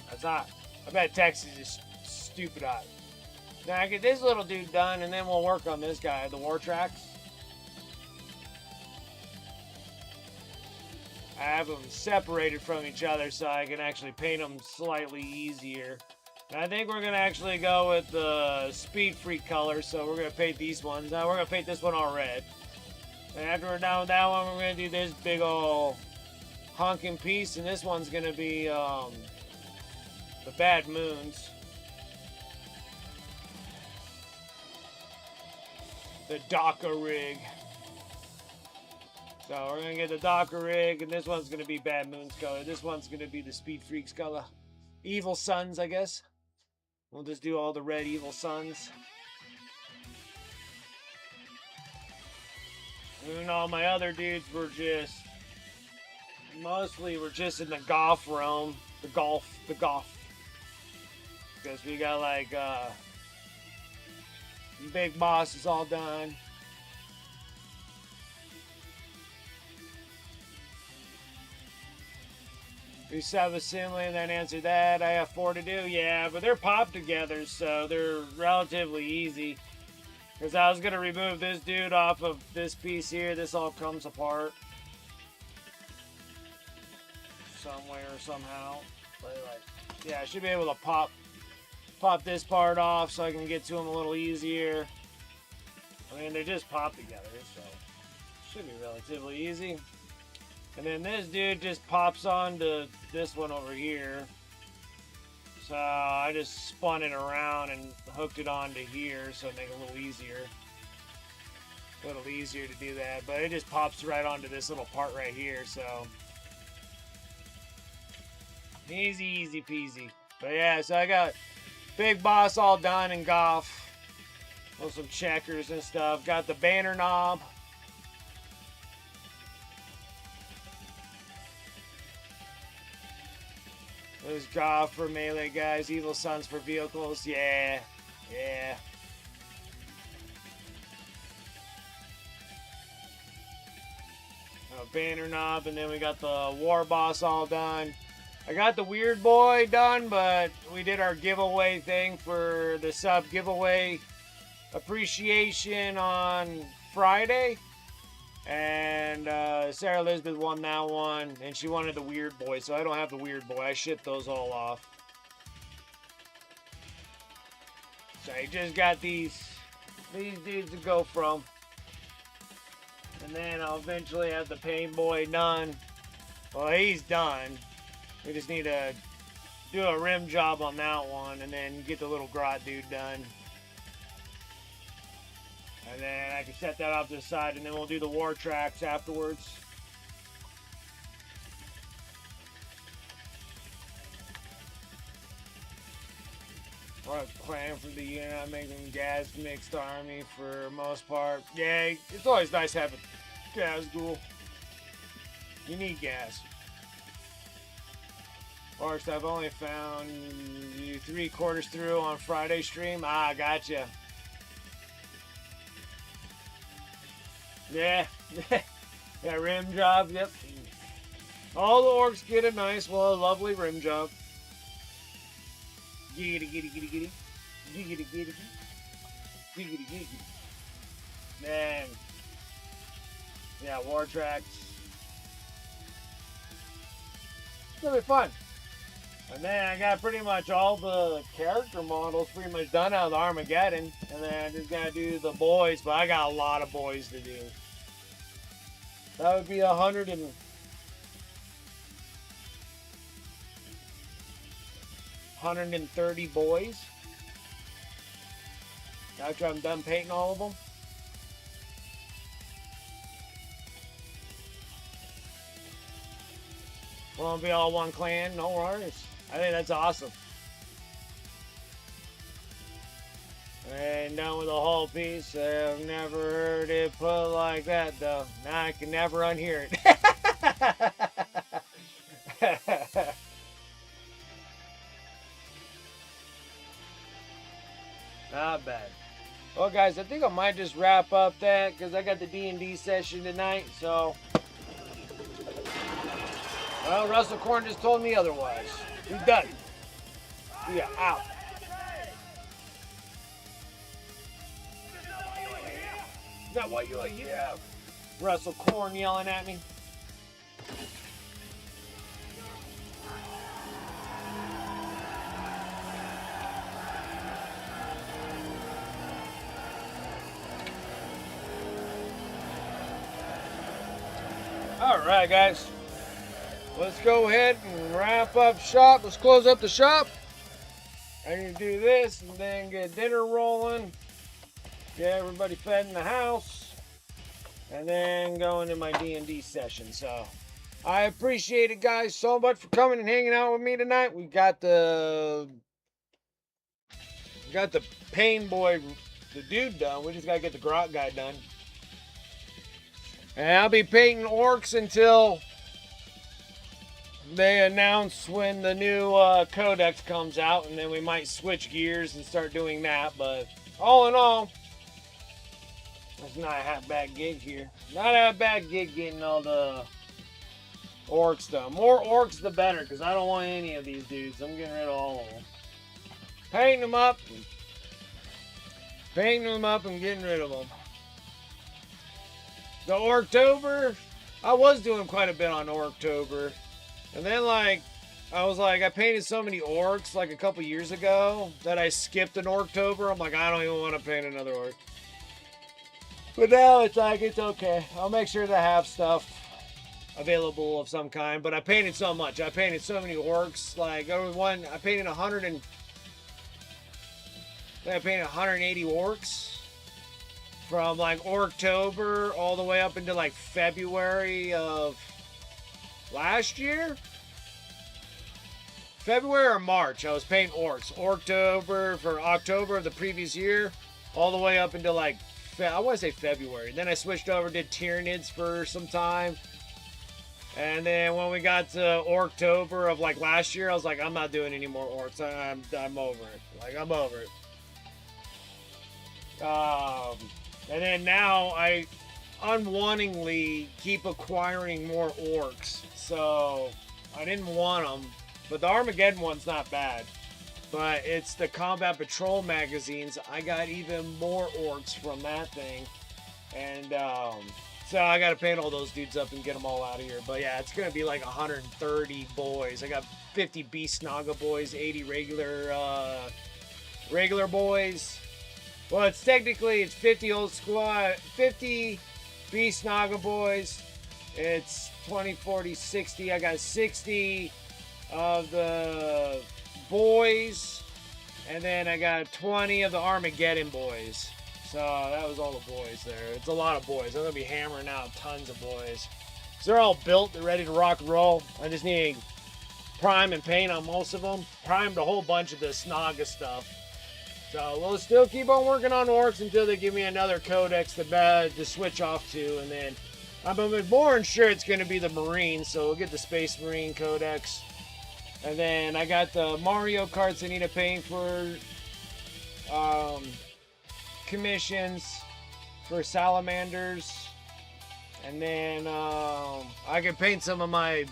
That's hot. I bet Texas is stupid hot. Now I get this little dude done and then we'll work on this guy, the war tracks. I have them separated from each other so I can actually paint them slightly easier. I think we're gonna actually go with the Speed Freak color, so we're gonna paint these ones. Now we're gonna paint this one all red. And after we're done with that one, we're gonna do this big ol' honking piece, and this one's gonna be the Bad Moons. The Docker rig. So we're gonna get the Docker rig, and this one's gonna be Bad Moon's color. This one's gonna be the Speed Freaks color. Evil Suns, I guess. We'll just do all the red Evil Suns. And all my other dudes were just mostly we're just in the golf realm. The golf. Because we got like Big Boss is all done. We sub-assembly and then answer that. I have 4 to do. Yeah, but they're popped together, so they're relatively easy. Because I was going to remove this dude off of this piece here. This all comes apart. Somewhere, somehow. But like, yeah, I should be able to pop this part off so I can get to them a little easier. I mean, they just pop together, so should be relatively easy. And then this dude just pops onto this one over here. So I just spun it around and hooked it onto here so it make it a little easier. A little easier to do that. But it just pops right onto this little part right here, so easy peasy. But yeah, so I got Big Boss all done in golf. With some checkers and stuff. Got the banner knob. There's golf for melee guys, Evil Suns for vehicles. Yeah. Banner knob, and then we got the War Boss all done. I got the Weird Boy done, but we did our giveaway thing for the sub giveaway appreciation on Friday. And Sarah Elizabeth won that one, and she wanted the Weird Boy, so I don't have the Weird Boy. I shipped those all off. So I just got these dudes to go from. And then I'll eventually have the Pain Boy done. Well, he's done. We just need to do a rim job on that one, and then get the little grot dude done. And then I can set that off to the side, and then we'll do the war tracks afterwards. What a plan for the unit. I'm making gas mixed army for most part. Yeah, it's always nice having gas ghoul. You need gas. Forrest, I've only found you 3/4 through on Friday stream. Ah, gotcha. Yeah, yeah, rim job, yep. All the orcs get a nice, well, lovely rim job. Giggity, giggity, giggity, giggity. Giggity, giggity, giggity, giggity. Man. Yeah, war tracks. It's gonna be fun. And then I got pretty much all the character models pretty much done out of the Armageddon. And then I just gotta do the boys, but I got a lot of boys to do. That would be 130 boys. After I'm done painting all of them. Won't be all one clan, no worries. I think that's awesome. And done with the whole piece. I've never heard it put like that though. Now I can never unhear it. Not bad. Well guys, I think I might just wrap up that because I got the D&D session tonight, so. Well, Russell Korn just told me otherwise. He's done. Yeah, out. Is that why you're here? Russell Korn yelling at me. All right, guys. Let's go ahead and wrap up shop. Let's close up the shop. I need to do this and then get dinner rolling. Get everybody fed in the house. And then go into my D&D session. So I appreciate it, guys, so much for coming and hanging out with me tonight. We got the Pain Boy, the dude, done. We just got to get the Grot guy done. And I'll be painting orcs until they announce when the new codex comes out, and then we might switch gears and start doing that. But all in all, it's not a bad gig here. Not a bad gig getting all the orcs done. More orcs the better, because I don't want any of these dudes. I'm getting rid of all of them. Painting them up and getting rid of them. The Orktober, I was doing quite a bit on Orktober. And then, I painted so many orcs, a couple years ago, that I skipped an Orktober. I'm like, I don't even want to paint another orc. But now it's it's okay. I'll make sure to have stuff available of some kind. But I painted so much. I painted so many orcs. I painted 180 orcs. From Orktober all the way up into February of last year. February or March, I was painting orcs. Orktober for October of the previous year, all the way up into I want to say February. Then I switched over, did Tyranids for some time. And then when we got to Orktober of last year, I was like, I'm not doing any more orcs. I'm over it. I'm over it. And then now I unwantingly keep acquiring more orcs. So I didn't want them. But the Armageddon one's not bad. But it's the Combat Patrol magazines. I got even more orcs from that thing. And so I got to paint all those dudes up and get them all out of here. But yeah, it's going to be 130 boys. I got 50 Beast Naga boys, 80 regular boys. Well, it's 50 old squad, 50 Beast Naga boys. It's 20, 40, 60. I got 60 of the boys. And then I got 20 of the Armageddon boys. So that was all the boys there. It's a lot of boys. I'm going to be hammering out tons of boys. So they're all built. They're ready to rock and roll. I just need prime and paint on most of them. Primed a whole bunch of the Snaga stuff. So we'll still keep on working on orcs until they give me another codex to switch off to. And then I'm more than sure it's going to be the Marine. So we'll get the Space Marine codex. And then I got the Mario carts I need to paint for commissions for salamanders. And then I can paint some of my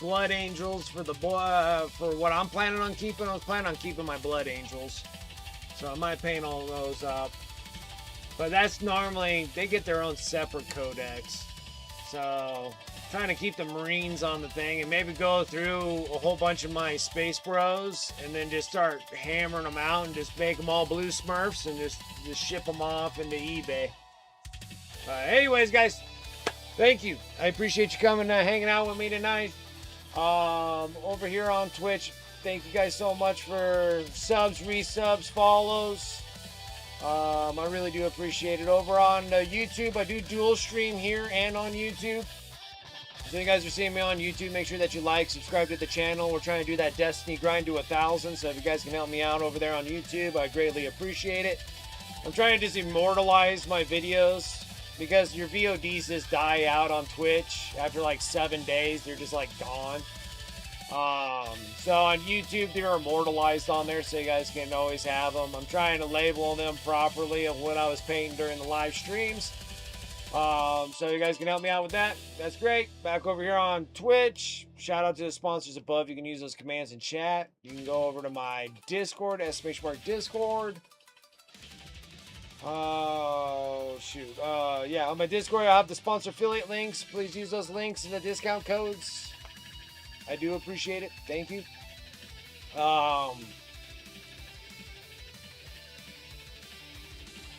Blood Angels for for what I'm planning on keeping. I was planning on keeping my Blood Angels, so I might paint all those up. But that's normally, they get their own separate codex. So trying to keep the Marines on the thing and maybe go through a whole bunch of my Space Bros and then just start hammering them out and just make them all blue Smurfs and just ship them off into eBay. Anyways, guys, thank you. I appreciate you coming and hanging out with me tonight. Over here on Twitch, thank you guys so much for subs, resubs, follows. I really do appreciate it. Over on YouTube, I do dual stream here and on YouTube. So you guys are seeing me on YouTube, make sure that you subscribe to the channel. We're trying to do that Destiny grind to 1,000. So if you guys can help me out over there on YouTube, I greatly appreciate it. I'm trying to just immortalize my videos, because your VODs just die out on Twitch after 7 days. They're just gone. So on YouTube, they're immortalized on there, so you guys can always have them. I'm trying to label them properly of what I was painting during the live streams. So you guys can help me out with that. That's great. Back over here on Twitch. Shout out to the sponsors above. You can use those commands in chat. You can go over to my Discord, !Discord. Oh, shoot. Yeah, on my Discord, I have the sponsor affiliate links. Please use those links and the discount codes. I do appreciate it. Thank you.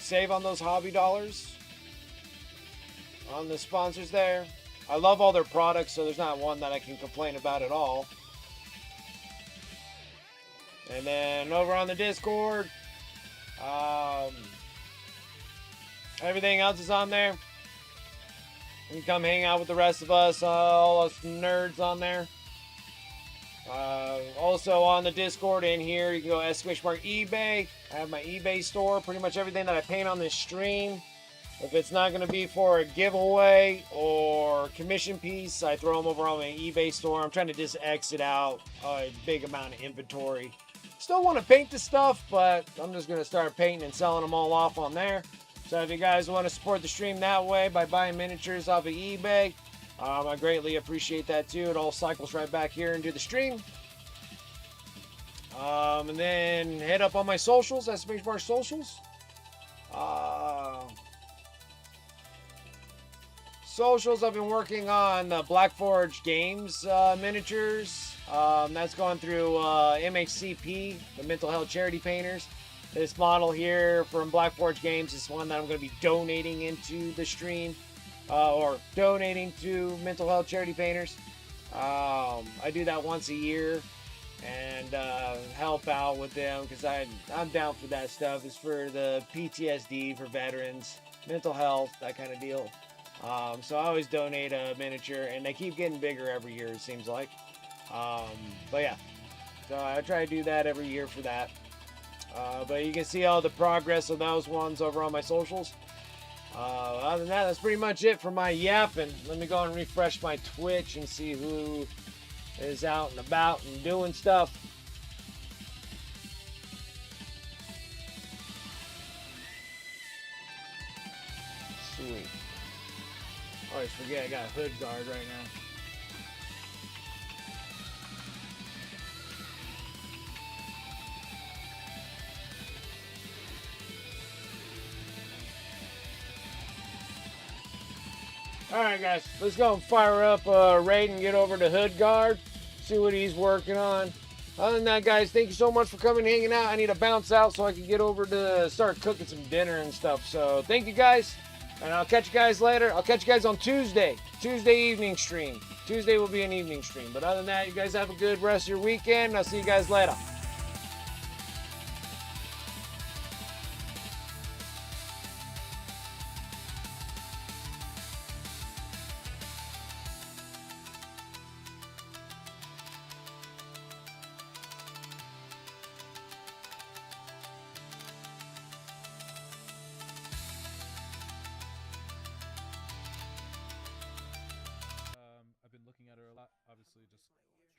Save on those hobby dollars. on the sponsors there. I love all their products, so there's not one that I can complain about at all. And then over on the Discord, everything else is on there. You can come hang out with the rest of us, all us nerds on there. Also on the Discord in here, you can go !mark eBay. I have my eBay store. Pretty much everything that I paint on this stream, if it's not going to be for a giveaway or commission piece, I throw them over on my eBay store. I'm trying to just exit out a big amount of inventory. Still want to paint the stuff, but I'm just going to start painting and selling them all off on there. So if you guys want to support the stream that way by buying miniatures off of eBay, I greatly appreciate that too. It all cycles right back here into the stream. And then head up on my socials, !mark socials. Socials, I've been working on Black Forge Games miniatures. That's going through MHCP, the Mental Health Charity Painters. This model here from Black Forge Games is one that I'm going to be donating into the stream. Or donating to Mental Health Charity Painters. I do that once a year and help out with them because I'm down for that stuff. It's for the PTSD for veterans, mental health, that kind of deal. So I always donate a miniature, and they keep getting bigger every year, it seems like. But yeah, so I try to do that every year for that. But you can see all the progress of those ones over on my socials. Other than that, that's pretty much it for my yapping. Let me go and refresh my Twitch and see who is out and about and doing stuff. Sweet. I always forget I got a hood guard right now. Alright guys, let's go and fire up Raid and get over to Hood Guard, see what he's working on. Other than that guys, thank you so much for coming and hanging out. I need to bounce out so I can get over to start cooking some dinner and stuff. So thank you guys, and I'll catch you guys later. I'll catch you guys on Tuesday evening stream. Tuesday will be an evening stream. But other than that, you guys have a good rest of your weekend. I'll see you guys later.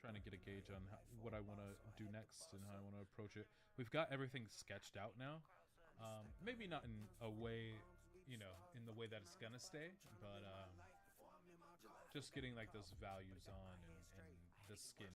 Trying to get a gauge on what I want to do next and how I want to approach it. We've got everything sketched out now. Maybe not in a way, in the way that it's gonna stay, but just getting like those values on and the skin